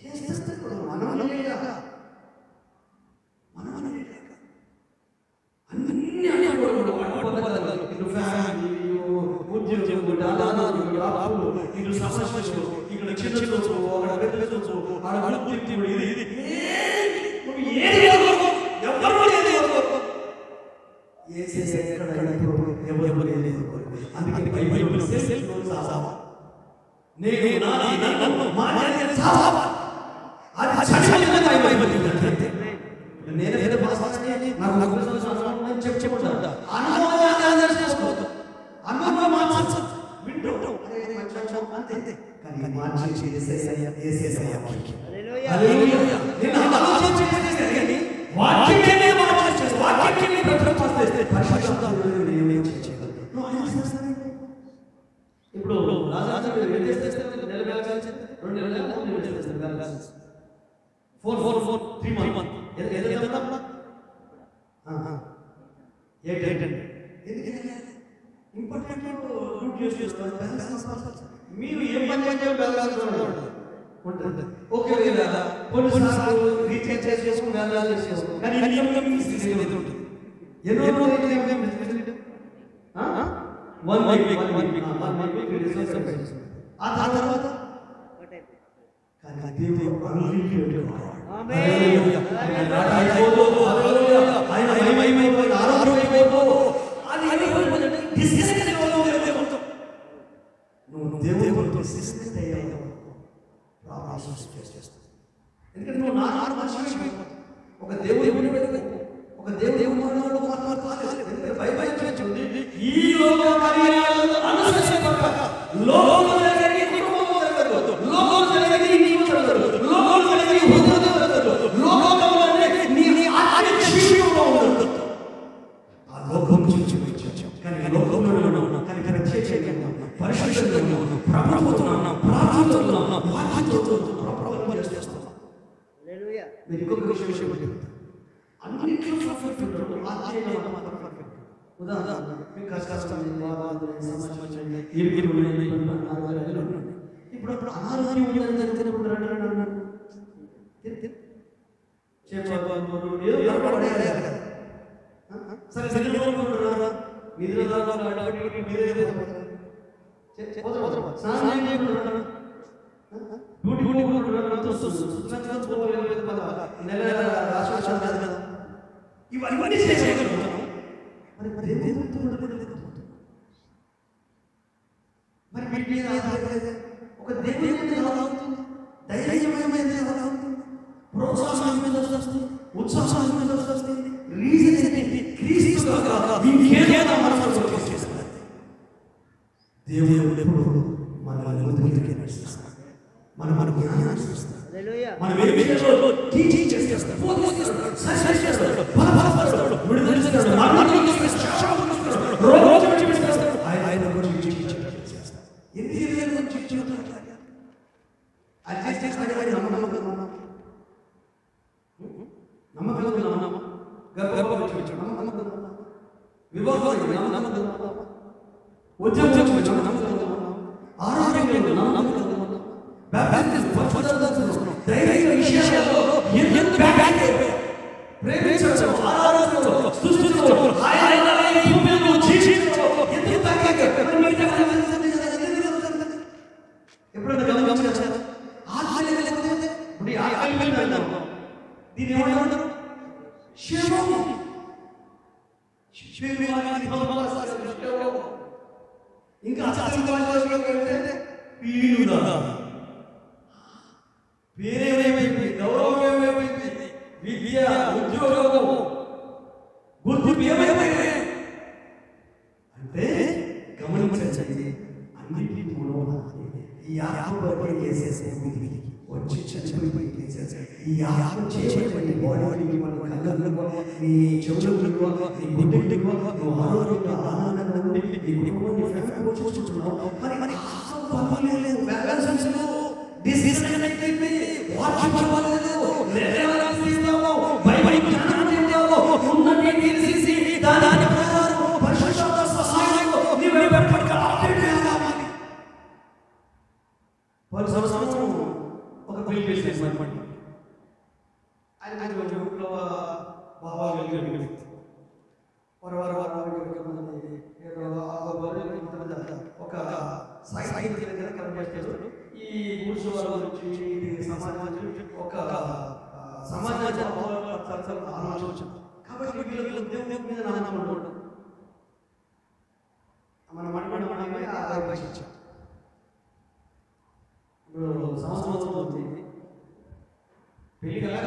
చేసేస్తాడు. మనమనలేక అన్ని అనుకోడు పద్ధతులు ఇటు ఫ్యామిలీ ఉద్యోగం దానాలు ఆపులు ఇటు సమస్యలు ఇక్కడ చిన్నచు అక్కడ పెద్దచు ఆడ అనుభూతి ఇది నువ్వు ఏది ఎవరు ఏది ఏసేసే ఎక్కడ ఎవరు ఏది అందుకే బైబిల్ సెల్ఫ్ సావా నేను నన్ను మానే సావా అది చచ్చిపోయిన బైబిల్ అంటే నేనే భాషని నాకు చెప్పుకుంటా అనుభవాన్ని చేసుకోవద్దు. అనుభవం మార్చు వింటూ అంతే కానీ మార్చి ఏసేసయ్య హల్లెలూయా. నేను ఆలోచించేది కానీ వాక్యమే మార్చేది. వాక్యమే ప్రతిపాదిస్తే పరిశుద్ధాత్మను నేను చేయగలను. నువ్వు ఆలోచిస్తావు. ఇప్పుడు రాజాజీ ఏం చేస్తే నెల బ్యాలెన్స్ 2 నెలలు 3 నెలలు చేస్తారు బ్యాలెన్స్ 4 3 మంత్ ఏదైనా ఇంపార్టెంట్ యూజ్ చేసుకోవాలి. మీరు ఏం పని చేయాలి బ్యాలెన్స్ ఉంటుంది. ఓకే కొన్నిసార్లు రీఛార్జ్ చేసుకుని బ్యాలెన్స్ చేసుకోవాలి. కానీ ఇన్కమ్ ఫెసిలిటీ ఉంటుంది. ఎన్నో ఫెసిలిటీ 1 వీక్ ఆ తర్వాత కానీ దేవుడు అన్లిమిటెడ్ హల్లెలూయా. ఎందుకంటే నువ్వు నాలుగు మనిషి ఒక దేవుడు ఒక దేవుడు ఈ లోక కార్యాలను అనుసరించక లోకములో జరిగే కుటుంబము జరగదు, లోకములో జరిగే నీవు జరగదు, లోకములో జరిగే ఉద్యోగం జరగదు, లోకములోనే నీ ఆత్మ జీవితంలో ఉండదు. ఆ లోకం నుంచి వచ్చాం కానీ లోకంలో ఉన్నాం కానీ ప్రత్యేకంగా పరిశుద్ధంగా ఉన్నాం, ప్రభుత్వంతో ఉన్నాం, ప్రార్థనతో ఉన్నాం, వాక్యంతో ప్రభుత్వం చేస్తున్నాం. హల్లెలూయా. మీరు ఇంకొక విషయం చెప్తాను. అన్నింటిలో పర్ఫెక్ట్ ఉంటాడు, ఆత్మీయంగా మాత్రం పర్ఫెక్ట్. ఉదాహరణ మీకు కష్టం ఇప్పుడు అనారోగ్యం జరిగినప్పుడు ఇవన్నీ చేయగలుగుతాను. మరి దేవుడితో ఉండలేకపోతుంది. మరి వీటి మీద ఒక దేవుడి మీద ఎలా అవుతుంది? ధైర్యమైనది ఎలా అవుతుంది? ప్రోత్సాహం మీద వస్తుంది, ఉత్సాహం మీద వస్తుంది. రీజన్ ఏంటి? క్రీస్తు ఇంకేదో మనసు చేస్తుంది. దేవుడు ఎప్పుడు మనల్ని ముందుకే నడిపిస్తాడు. మనకు జ్ఞానాన్ని ఇస్తాడు. మనం ఏ విషయంలో టీచింగ్ చేస్తాడు, బోధిస్తాడు, సజెస్ట్ చేస్తాడు, బలపరుస్తాడు, విడుదల చేస్తాడు, మరణం చేస్తాడు, రోగం చేస్తాడు. ఆయన గురించి చేస్తాడు. ఎన్ని వేల గురించి చెప్తాడు. అది చేస్తాడు. నమ్మకం వివాహం ఉద్యోగం ఆరోగ్యం దైవిక విషయాల్లో ఎందుకు ప్రేమించడం, ఆరాధనలో, స్తుతిలో, ఆయన భూమిలో జీవించడం ఎందుకు ఎప్పుడైనా గమనించారా? ఆకలి లేకపోతే ఇప్పుడు ఆకలి వెళ్ళాము. దీన్ని ఏమంటారు? శివము. ఇంకా పీనుదా పేరేమైంది, గౌరవం ఏమైంది, విద్య, ఉద్యోగము, గుర్తింపు ఏమైంది అంటే గమనించండి. అన్నింటి మూలంగా ఈ ఆత్మ చేసేసే వచ్చి చచ్చిపోయి ఈ ఆత్మ చేయబడి బాడీకి మన కళ్ళకు, నీ చెవులకు, నీ గుడ్డికి, నువ్వు ఆరోగ్యంగా ఆనందంగా ఉండి నీ కుటుంబాన్ని ఫ్యామిలీ చూస్తున్నావు. మరి లేదు, బ్యాలెన్స్ లేదు, డిస్కనెక్ట్ అయిపోయి వాక్యం లేదు, బైబిల్ జ్ఞానం ఏంటో ఉన్నది తెలిసి దాని ప్రకారం పరిశుద్ధాత్మ సహాయంతో నీవే పెట్టుకోవాలి. చేసేసి ఆయన ఊళ్ళో బాగా కలిగిన వ్యక్తి ఒక సాహిత్య కనిపిస్తారు. ఈ గురుసు గురించి సమాజం ఒక సమాజ ఆలోచన కాబట్టి వీళ్ళకి దేవుని మీద నమ్మకం ఉండదు. మన మనమే ఆలోచించాం. ఇప్పుడు సంవత్సరం అవుతుంది పెళ్లి కదా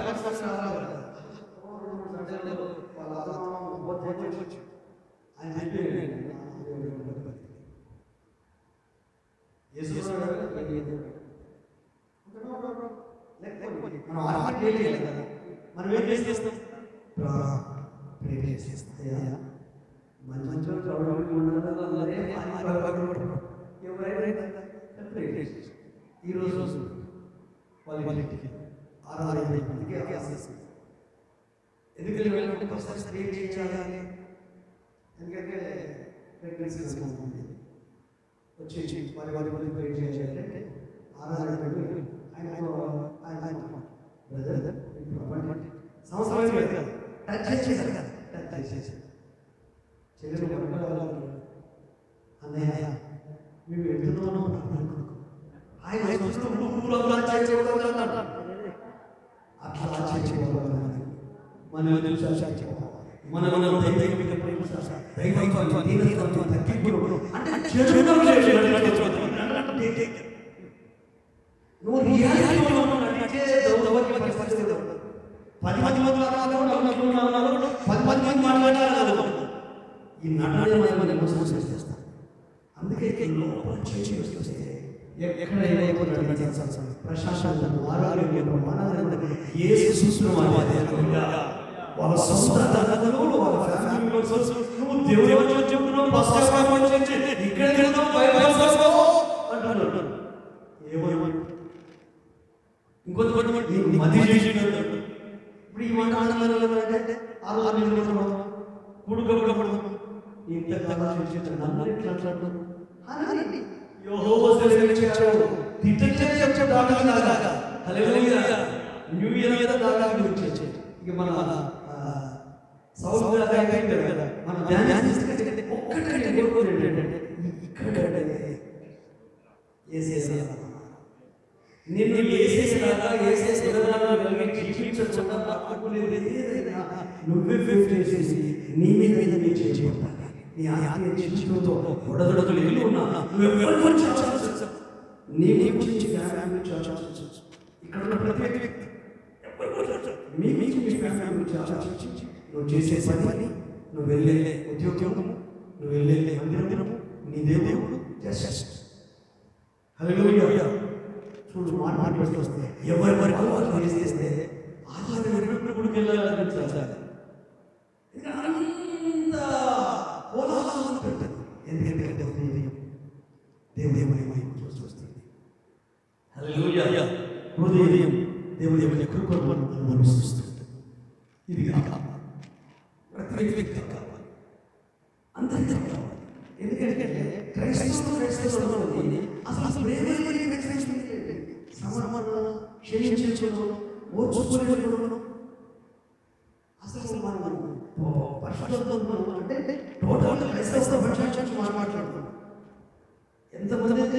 మనం ఏం చేస్తాం ఈరోజు వాళ్ళ ఇంటికి 6 ఎందుకంటే వెళ్ళినట్టు ఒకసారి స్త్రీ చేయాలి. ఎందుకంటే ప్రెగ్నెన్సీ వచ్చి వారి ప్రేర్ చేయాలంటే 6 ఆయన సంవత్సరం టచ్ చేశారు కదా, టచ్ చేశారు. చెల్లెలు అన్నయ్య మేము వెళ్తున్నాను ఆయన అట్లా ఈ నటన చేస్తాం. అందుకే ప్రశాంతను ఆరోగ్యం వాళ్ళ సొంత వాళ్ళ ఇంకొంత మధ్య చేసి ఇప్పుడు ఈ మాట అంటే కూడుకోబడదు. ఇంత న్యూ ఇయర్ దాకా గురించి ఇక మన సౌత్ కదా మనం నిన్ను నువ్వే చేసి నీ మీద నీ ఆత్మీయతో ఉడదొడతలు ఎల్లు ఉన్నా నీ గురించి ఇక్కడ ఉన్న ప్రతి వ్యక్తి మీ ఫ్యామిలీ గురించి ఆలోచించి నువ్వు చేసే పని, నువ్వు వెళ్ళే ఉద్యోగము, నువ్వు వెళ్ళే మందిరము, నీ దేవుడు జస్ట్ హల్లెలూయా. చూడు మాట్లాడుతూ వస్తే ఎవరి వరకు వాళ్ళు చేస్తే గుడికి వెళ్ళాలని సార్ అంత కోలాహలం పెట్టదు. ఎందుకంటే దేవుడే చూస్తుంది. హల్లెలూయా. హృదయం దేవుని కృపను అనుభవిస్తుంది. ఇది కావాలి, ప్రతి వ్యక్తి కావాలి, అందరికీ కావాలి. ఎందుకంటే క్రైస్తవులు అసలు సమర్పణ, క్షమించడం, ఓర్చుకోవడం అసలు మనం అంటే టోటల్ క్రైస్తవ మాట్లాడుతున్నాం. ఎంతమంది అయితే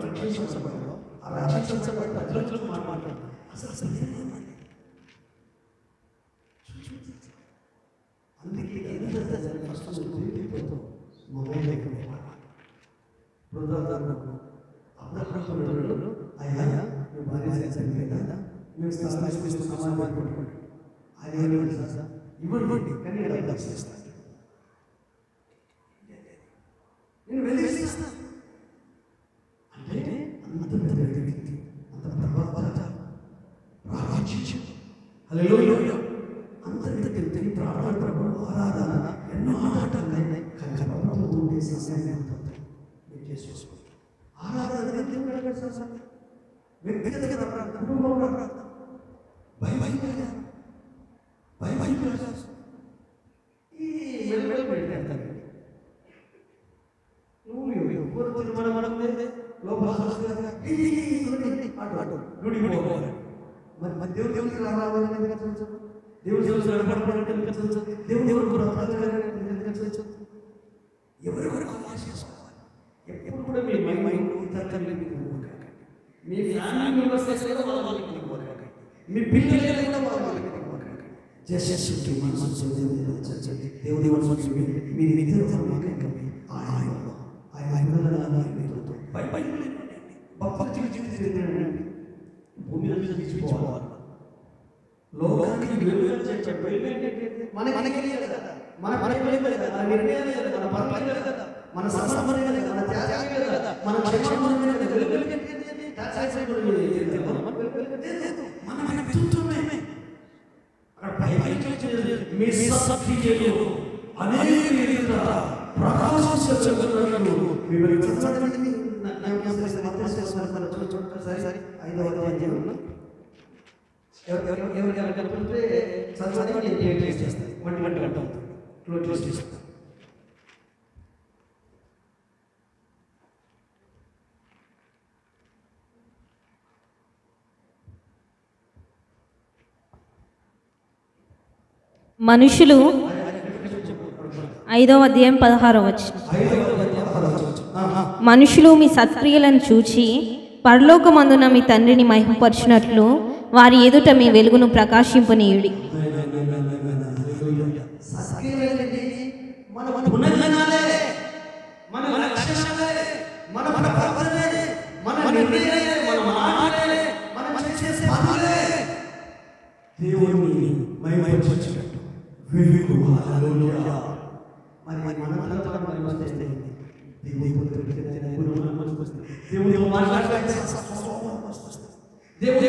రక్షించబడ్డారో ఆ రక్షించబడ్డ ప్రజలకు మాట్లాడుతున్నాం. అసలు అందుకే అయ్యా భార్య చనిపోయిందా, మేము సమాజం పడుకోండి ఆయన ఇవ్వండి కానీ చేస్తాను, నేను వెళ్ళి ఇస్తాను అంటే అంత పెద్ద వ్యక్తి, అంత ప్రభావత ప్రార్థించు. హల్లెలూయా. అంత వ్యక్తి ప్రార్థన, ఆరాధన ఎన్నో ఆటలు ఉన్నాయి. ఆరాధన వ్యక్తిగత ప్రార్థన, కుటుంబంలో ప్రార్థన, ఈ మనం గుడి పోవాలి. దేవుడికి రావాలని దేవుడి ఎవరెవరికి చేసుకోవాలి. ఎప్పుడు కూడా మీ మైండ్ ఇతరులని మీ ఫ్యామిలీ మెంబర్స్ వాళ్ళకి మీ పిల్లలు కూడా వాళ్ళకి జస్ట్ మనసు దేవుడి మనసు మీరు నిద్ర భూమి జీవించుకోవాలి. లోకానికి మనకి మన నిర్ణయాలే కదా, మన పనులే కదా, మన సమస్యలే కదా, మన త్యాగమే కదా, మన క్షేమమే కదా, మన వ్యక్తిత్వమే మీ సత్క్రియలు అనేక ప్రకాశించగలరు. ఎవరు కనుకుంటే చేస్తాను వంటి గంట క్లోజ్ చేస్తాను. మనుషులు 5వ అధ్యాయం 16వ వచనం. మనుషులు మీ సత్క్రియలను చూచి పరలోకమందున మీ తండ్రిని మహిమపరచినట్లు వారి ఎదుట మీ వెలుగును ప్రకాశింపనీయుడి. దేవుని మహిమపరచినట్టు వెలుగు. హల్లెలూయా. మరి మనతో వస్తే దేవుడు మాట్లాడతాడు. దేవుడు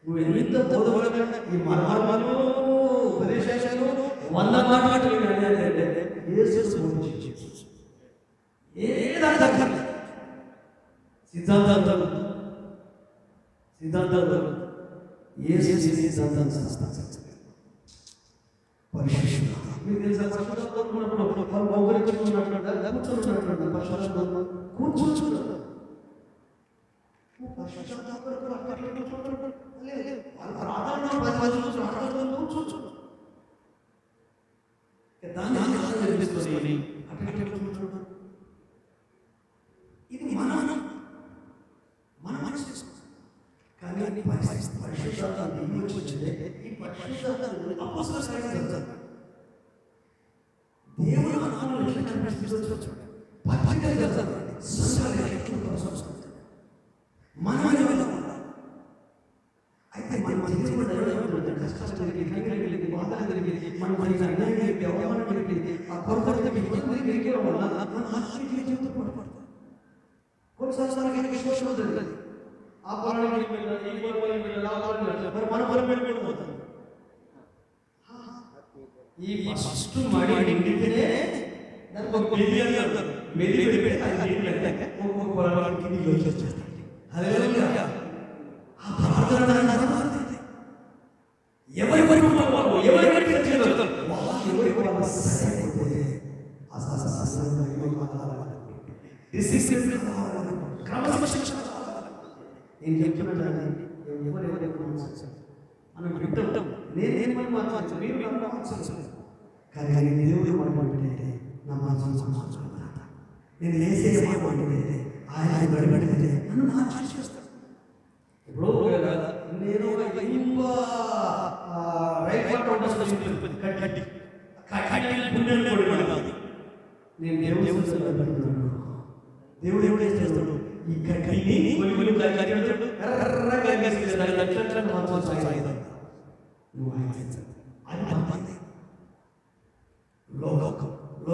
నువ్వు ఎంత బోధపడకుండా ఈ మర్మాలు ఉపదేశాలు 100 మాటలు సిద్ధాంతాలు మీకు తెలుసా ఇది మన మనసు కానీ పరిశుద్ధాత్మ వచ్చిందే ఈ పరిశుద్ధాత్మ అపోస్తలులు దేవుడు మనల్ని ఎట్లా కనిపిస్తున్నాడు పద్ధతిగా సంఘాలు ఎట్లా కొనసాగుతుంది మనమే వెళ్ళాలి. అయితే మన దేవుడు కష్టాలు కలిగి బాధలు కలిగి మన అన్యాయం అవమానం కలిగి ఆ కొరతకి కలిగి వల్ల మన ఆత్మీయ జీవితం పడపడతాం. కొన్నిసార్లు విశ్వాసం ఉంటుంది ఆ పొలానికి వెళ్ళాలి ఈ పొలానికి వెళ్ళాలి మన వెళ్ళిపోతాం. ఈ ఫస్ట్ మడి నిండితేనే దానికి ఒక మెది అని అంటారు. మెది పెడితే ఒక్కొక్క పొలానికి నీళ్ళు వచ్చేస్తాయి. హల్లెలూయా. ఆ ప్రార్థన ఎవరెవరికి క్రమశిక్షణ నేను చెప్తున్నాను. ఎవరెవరికి మనం వింటాం. నేను మార్చాలి, మీరు నన్ను మార్చాలి. కానీ దేవుడు మాట్లాడితే నా మనసు మార్చుకుంటా. నేను ఏసే మాట్లాడితే ఆయన గడిపడితే నన్ను మార్చేస్తాడు. ఇప్పుడు నేను దేవుడు ఏం చేస్తాడు? ఈ కడ్డీని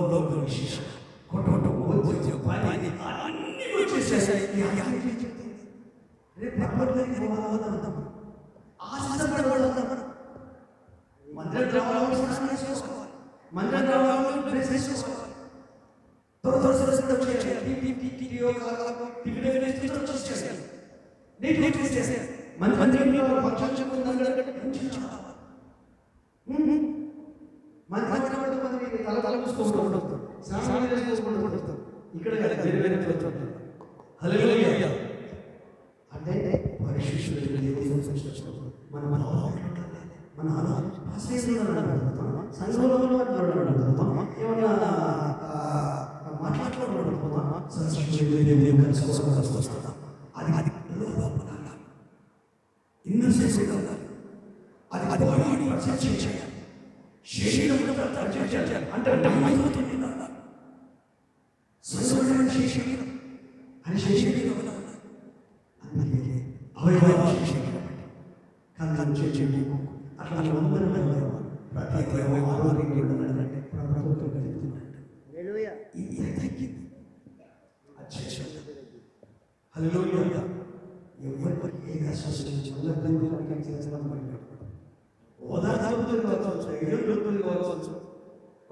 లోకం విశేషం అన్నీ వచ్చేసాయి. రేపు మందిరం రావాలి, మందిరం రావాలి, డ్రెస్ చేసుకోవాలి. ఇక్కడ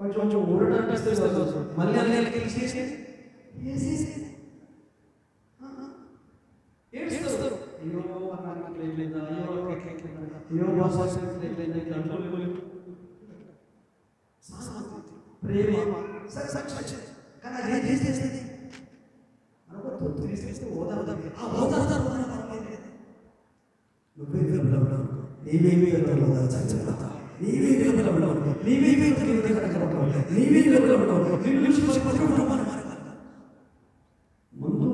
అంటే మన కొంచెం ఊరడానికి మళ్ళీ ఏడుస్తారు. ప్రేమ కానీ అది చేసేది ముందు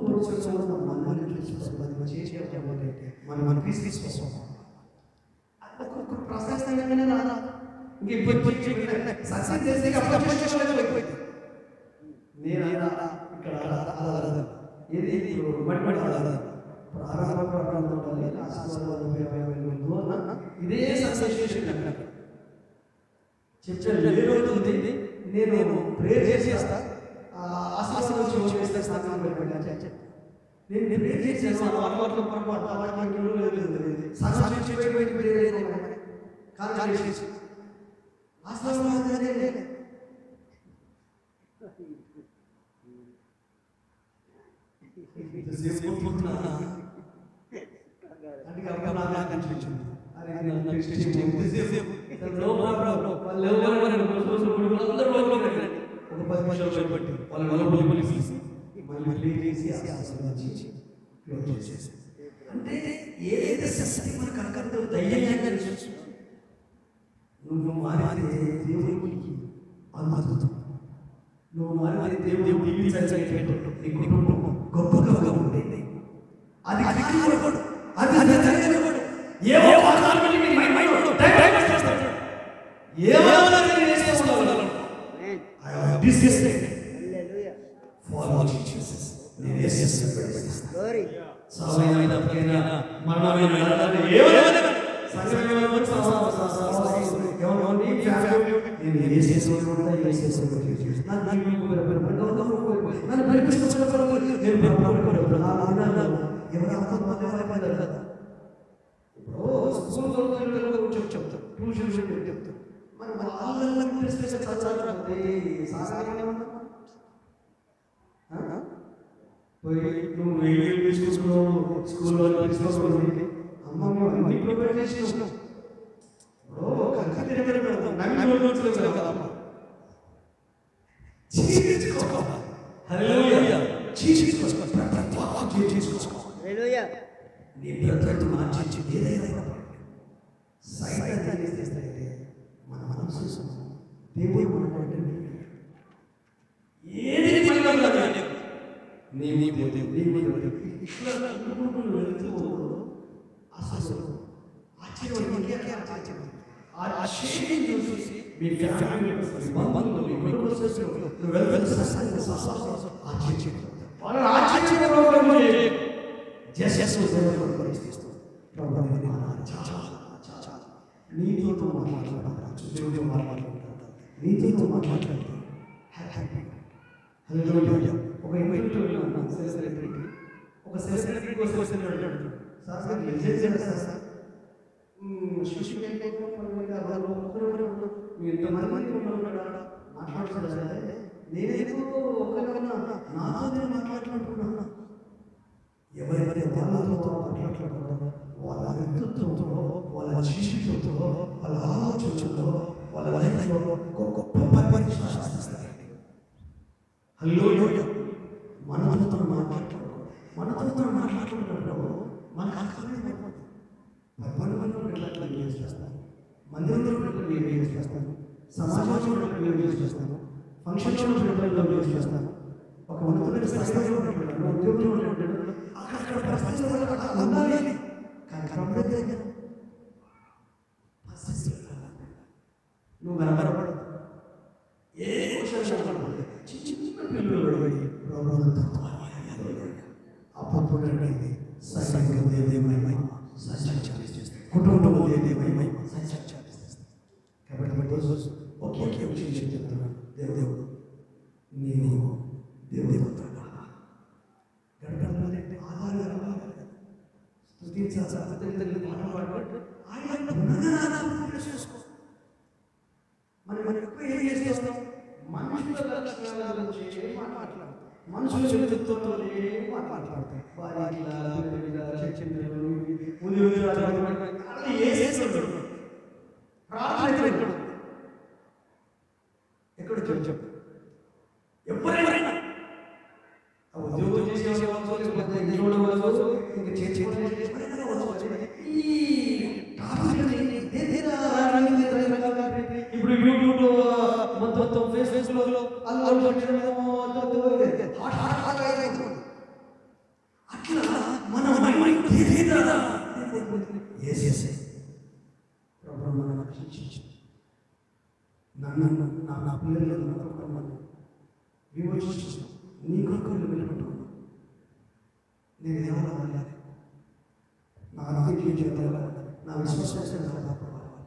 ప్రశాస్తంగానే నేను ఇక్కడ ఇదే చెప్తుంది. నేను ప్రేయర్ చేసేస్తా, నేను ప్రేయర్ చేసేస్తాను. అంటే ఏదైతే శక్తి మనకు అక్కర్లేదు ధైర్యంగా నువ్వు మారితే దేవుడికి అద్భుతం. నువ్వు మారితే దేవుడు నీ కుటుంబం గొప్పగా ఉండేది. అది సైతాన్ని ఏం చేస్తాయంటే మన మనసు దేవుడు ఉన్నటువంటి ఏది పనిలో కానీ నీవు ఇట్లా వెళ్తూ అసలు ఆశ్చర్యం ఆ శక్తిని చూసి మీ ఫ్యామిలీ బంధువులు మీ కుటుంబస్తులు నువ్వు వెళ్తున్న ఆశ్చర్యం వాళ్ళ ఆశ్చర్యంలో నీతో మాట్లాడతారు నీతో మాట్లాడతారు ఒక ఇంటర్వ్యూలో ఒక సెలబ్రిటీ మాట్లాడుతున్నాడు నేనేదో ఒకరికన్నా నాతో మాట్లాడుకుంటున్నా ఎవరెవరి వాళ్ళతో మాట్లాడుకుంటున్నా వాళ్ళ వ్యక్తిత్వంతో వాళ్ళ జీవితంతో వాళ్ళ ఆలోచనతో వాళ్ళ లైఫ్లో గొప్ప పరిచయం సాధిస్తాయి. హల్లెలూయా. మనతో మాట్లాడుతున్నప్పుడు మనకు అర్థమైపోతుంది. పర్వతంలో యూజ్ చేస్తాను, మందిరంలో యూజ్ చేస్తాను, సమాజంలో యూజ్ చేస్తాను, ఫంక్షన్లో యూజ్ చేస్తాను, ఒక ఉన్నతమైన స్థాయిలో ఉద్యోగంలో అక్కడ పరిస్థితులు ఉండాలి. నువ్వు కనబడపడు ఏ చిన్న పిల్లలు అప్పుడు సంఘం దేవమై కుటుంబం దేవమై కాబట్టి ఒకే విషయం చెప్తున్నాను. దేవుడు నీవు దేవుడు గడపడాలంటే ఆధారంగా మనం ఎక్కువ ఏం చేస్తాం? మనుషుల లక్షణాల గురించి మాట్లాడతాం, మనుషుల వ్యక్తిత్వంతో మాట్లాడతాం. ఎక్కడ చెప్పు ఎవరైనా ఉద్యోగం చేసేవాళ్ళు ఇప్పుడు యూట్యూబ్లో మొత్తం ఫేస్బుక్లో అట్లా మన నా పిల్లలు విమోచించు నీ కొరకు నిలబెట్టుకున్నాను. నేను ఎవరో ఉండాలి, నా ఆరోగ్యం చేయాలి, నా విశ్వాసం కాపాడాలి,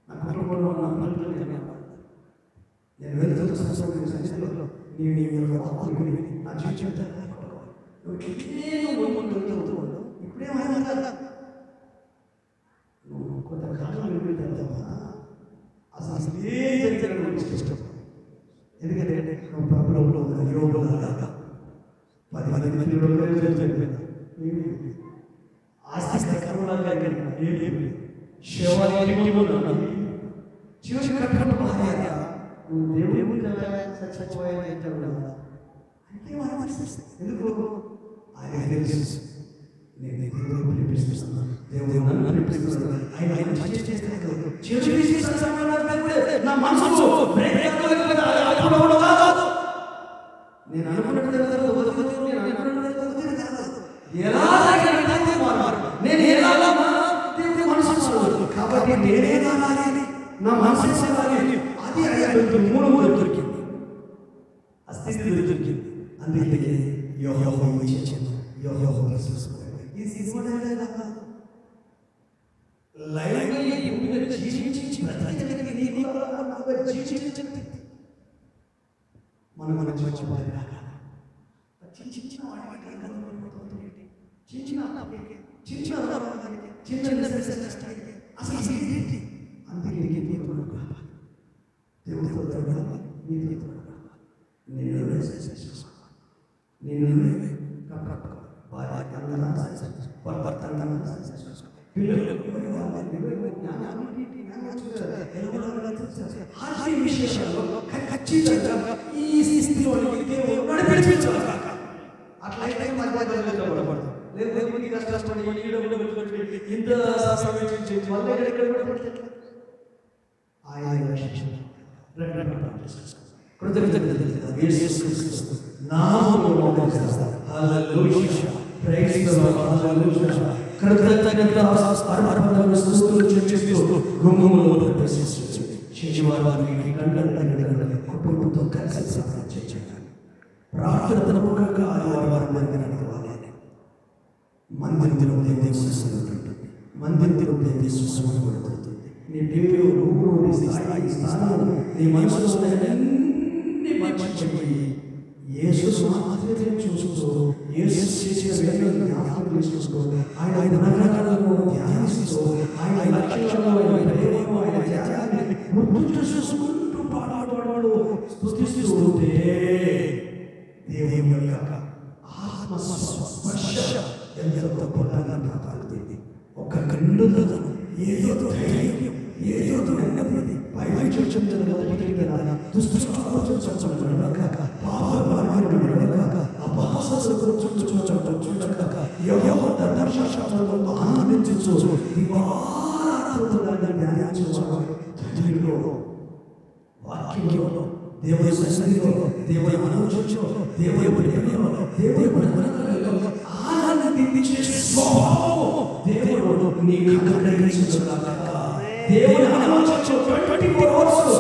నా కుటుంబంలో నా పిల్లలు నేను వెళ్తున్న సంస్థలో నీవు నా జీవితం ఇప్పుడేమైనా నువ్వు కొంతకాలం అసలు ఏం జరిగిన ఇష్టం. ఎందుకంటే నువ్వు ప్రభువులో యోగంలో 10 మంది చనిపోయినా ఆస్తి కరుణాగా ఏమి చివరి కట్టడం భార్య నువ్వు దేవుడు చచ్చిపోయాడు ఎందుకు ఆయన తెలుసు. నేను దేవుడు పిలిపిస్తున్నాను, దేవుడు నన్ను పిలిపిస్తున్నాను. ఆయన మంచి చేస్తే నా మనసు నేను అనుకున్నట్టు కాబట్టి నేనే కావాలి, నా మనసు కావాలి. అది మూడు దొరికింది, అస్థితి దొరికింది. అందుకే యెహోవా ఇచ్చాను, యెహోవా ఈ సినిమా లైవ్గా జీవించి మనం మర్చిపోవాలి. ఈ స్థితిలో అట్లయితే లేకపోతే కష్టపడి ఇంత సమయం ఆయన రక్షించాడు. కృతజ్ఞతలు యేసుక్రీస్తు నామములో మోకరిస్తాం. Hallelujah. Praise the lord. Hallelujah. కృతజ్ఞతలు స్తుతులు చెల్లిస్తూ గుమ్మములో ప్రవేశించు. శనివారాన్ని గంటల కుటుంబంతో కలిసి ప్రార్థించండి. ప్రార్థన పూర్వక ఆదివారం మందిరానికి రావాలి. మందిరంలో దేవుని సన్నిధి ఉంటుంది. మందిరంలో దేవుని స్వరం పడుతుంది. నీ పేరు, నువ్వు, నీ స్థాయి, స్థానం, నీ మనసులో అన్ని మర్చిపోయి యేసు మాత్రమే చూస్తూ, యేసు చేసిన వేదనను జ్ఞాపకం చేసుకో. ఆయన గుణగణాలను ధ్యానిస్తూ, ఆయన లక్షణాలను, ఆయన ప్రేమను, ఆయన త్యాగాన్ని గుర్తు చేసుకుంటూ పాడాడు స్తుతిస్తూ ఉంటే దేవుని యొక్క ఆత్మ స్పర్శ ఎంత గొప్పగా తాకుతుంది. ఒక గండుదనం, ఏదో ధైర్యం, ఏదో నెమ్మది, పైకి చూచుంటుంది కదా, దుష్టులక పాప అపహాసకు చూడక యెహోవా దర్శనాలను ఆనందించు. దివారాత్రులుగా ధ్యానించువాడు ధైర్యంలో, వాక్యంలో, దేవుని సన్నిధిలో, దేవుని మనోజంలో, దేవుని ప్రేమలో, దేవుని మనలో ఆనందించే స్వభావం దేవుడు నీకు అనుగ్రహించుగాక. దేవుని మనోజంలో 24 hours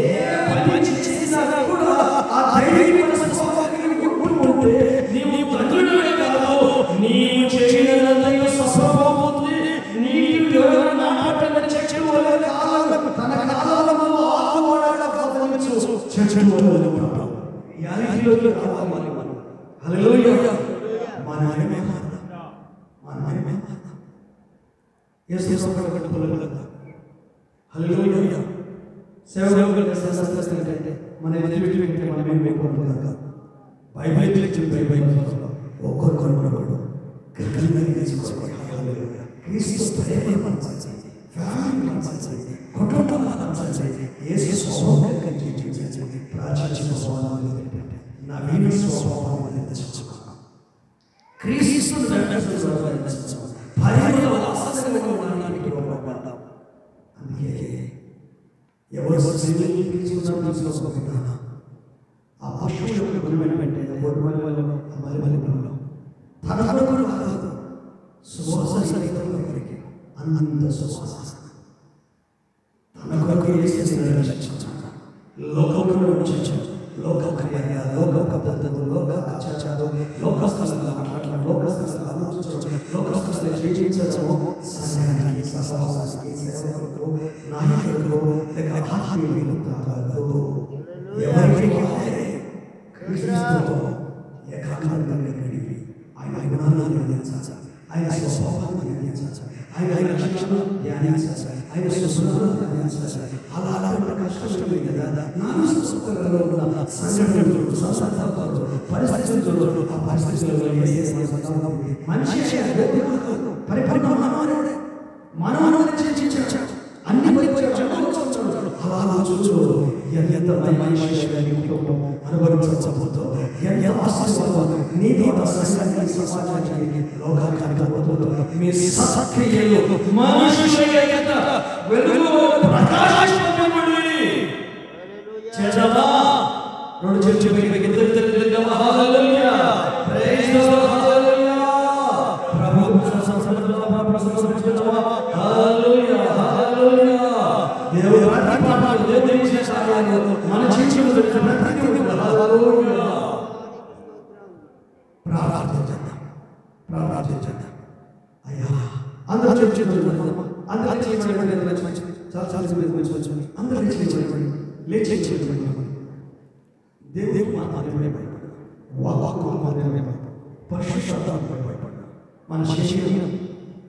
ఏ పని చేసినా కూడా ఆ ధైర్యమైన స్వభావాన్ని ఉంటే నీవు తండ్రివే కాదు, నీవు చేయగలిగిన స్వభావం ఉంది. నీకు ఎవరైనా మాటలు చెట్టువలే తన కాలములో ఆగోడాడ పదవచ్చు చెట్టువలే ఉంటాం. యాలిలోకి రావాలి మనం. హల్లెలూయా. మనమే మారదాం. మనమే మారదాం. యేసు సోదరులకు హల్లెలూయా. సేవకులు చేస్తారంటే మన ఎదుటి వ్యక్తి మనమే కోరుకుంటాం. బైబిల్ ఒక్కొక్కరు కూడా కలిగి తీసుకోవాలి. హల్లెలూయా. క్రీస్తు ప్రేమ పంచాలి, ఫ్యామిలీ పంచాలి, కుటుంబం పంచాలి, యేసు స్వభావం కలిగించాలి. ప్రాచీన స్వభావం ఏంటంటే నవీన స్వభావం అనేది తెచ్చుకోవాలి. క్రీస్తును వెంబడించడానికి తెచ్చుకోవాలి. పరిమళ వాసనగా ఉండడానికి ఉపయోగపడతాం. అందుకే ఎవరు తీసుకోకుండా ఆ పశువు యొక్క గురువైన వెంటనే మలిమలిలో తన కొరకు కాదు, సువాసనకి అంత సువాసన తన కొరకు లోకంలో రక్షించాడు. లోక క్రియ, లోక పద్ధతులు, లోక ఆచారాలు, లోకస్తుల మాటలు, లోకస్తుల ఆలోచనలు, లోకస్తుల జీవించడము సంఘానికి, సహవాసానికి, సేవకులకు, నాయకులకు లేక ఆత్మీయులకు కాదు. ఎవరికి క్రీస్తుతో ఏకాంతంగా గడిపి ఆయన గుణాలను ధ్యానించాలి, ఆయన స్వభావాన్ని ధ్యానించాలి, ఆయన లక్షణాలను ధ్యానించాలి, ఆయన సుగుణాలను ధ్యానించాలి. అలా అలా కష్టమే కదా. నానా సంస్కృతులలో ఉన్న సంఘటనలు, సందర్భాలు, పరిస్థితులు, ఆ పరిస్థితులలో మనిషి పరిపూర్ణ మానవుడే, మానవుడే చేయించాడు. అన్ని అలా చూచు ఎంత మనిషి అనుభవించబోతుందో, ఎంత ఆశీర్వాదం నీతి సంఘానికి, సమాజానికి, లోకానికి పోతుందో. మీ సత్క్రియలు మనుష్యుల ఎదుట వెలుగులో ప్రకాశింపబడును. చేద్దామా? రెండు చేతులు ఇద్దరు తిరుగుదామా? Hallelujah. Praise the lord. Hallelujah. ప్రభువు సంసర్గంలో ప్రసన్నపరచుదామా? హల్లెలూయా. హల్లెలూయా. దేవుని పాటలు, దేవుని విశేషాలు మన జీవితంలో ప్రతిదిన హల్లెలూయా. ప్రార్థించండి. అయ్యా అందరూ చేతులు, అందరూ లేచి చాలా అందరూ లేచి దేవుడు మాత్రమే భయపడ్డాడు. వాక్కు మాత్రమే భయపడ్డాడు. పరిశుద్ధాత్మకు భయపడ్డాడు. మన శరీరం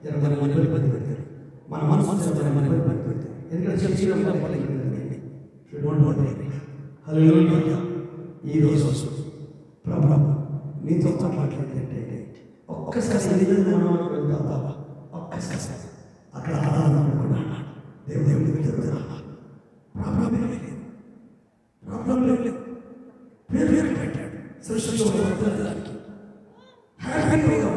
జరగని మన ఇబ్బంది పెడతాడు, మన మనసు జరగని మన ఇబ్బంది పెడతాడు. ఎందుకంటే శరీరం వాళ్ళకి హల్లెలూయా. ఈ రోజు ప్రభు నీతో మాట్లాడితే ఒక్కసారి ఒక్కసారి అక్కడ దేవుడికి ప్రాబ్లం లేదు. పేరు పెట్టాడు సృష్టిలో హ్యాపీగా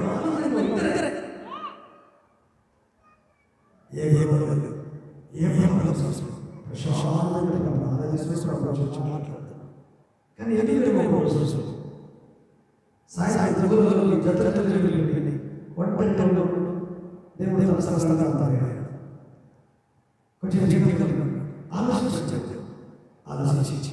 ఏ ప్రాబ్లమ్స్ ప్రశాంతంగా ఆరాధిస్తున్నప్పుడు వచ్చి మాట్లాడతాం. కానీ ఎందుకంటే సాయంత్రం ఒంటరిలో దేవుడు కొంచెం ఆలోచించి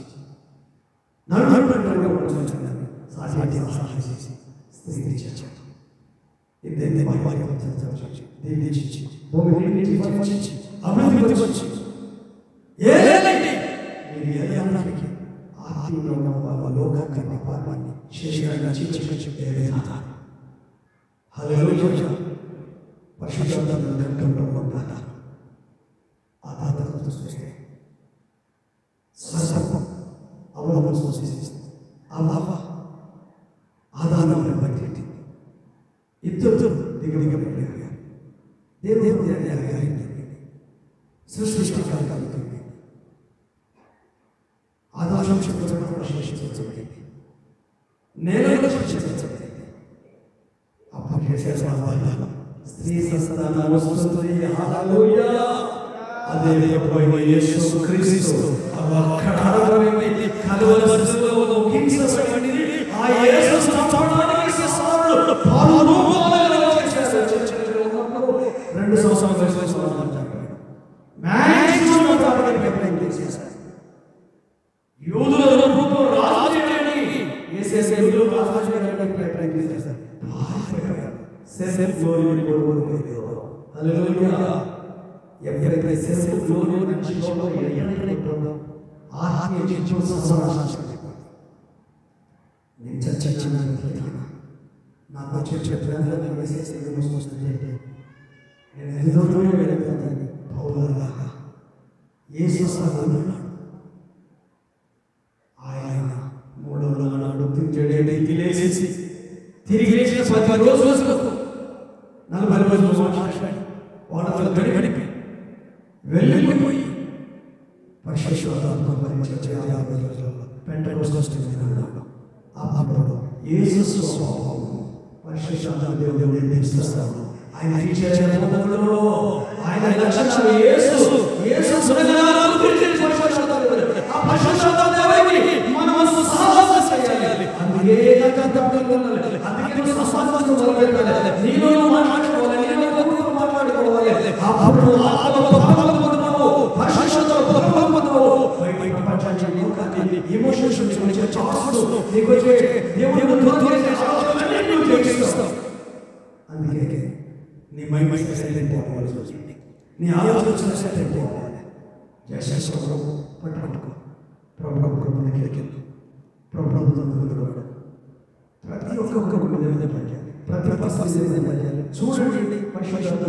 స్త్రీ సంతానం వస్తుంది. హల్లెలూయా. అదే యేసు క్రీస్తు కలవరి వరుసలో ముగించబడింది. ఆ యేసు సంతానానికి సారులు పాలుభాగాలుగా చేశారు. 2 సంవత్సరాల వయసులో మాక్సిమం టార్గెట్ చేశారు. యూదుల రూపంలో రాజు చేయడానికి యేసు రాజు చేయడానికి ప్రయత్నం చేశారు. సెల్ఫ్ గ్లోరీ కోరుకోలేదు. హల్లెలూయా. ఎవరైతే సెల్ఫ్ గ్లోరీ నుంచి ఎక్కడెక్కడో ఆత్మీయ జీవితం సంసారం నేను చర్చించిన నాకు చెప్పాను నేను ఎన్నో వెళ్ళిపోతాను. పౌరులాగా యేసు సహాయం ఆయన 3వ నాడు తిరిగి లేచిన 10 రోజులకు 40 రోజులు వాళ్ళతో గడిపి వెళ్ళిపోయి పరిశుద్ధాత్మ పరిచర్య 50 రోజులలో పెంటెకోస్తు దినాల్లో అప్పుడు యేసు స్వభావం పరిశుద్ధాత్మ దేవుడు నిర్ణయిస్తాడు. ఆయన జీవితంలో ఆయన లక్షణాలు యేసు సురగణాలను గురించి ఆ పరిశుద్ధాత్మ దేవునికి మనము సహాయం చేయాలి. అందుకే అందుకే సమాజంలో మొదలుపెట్టాలి. నీలో మాట్లాడుకోవాలి, నీలో మాట్లాడుకోవాలి. అప్పుడు అందుకే నీ మైండ్ సైలెంట్ అవ్వాల్సి వచ్చింది. నీ ఆలోచన సైలెంట్ అవ్వాలి. పట్టుకో ప్రభుత్వం ప్రతి ఒక్క ప్రతి పరిస్థితి చూడండి. పరిశుద్ధాత్మ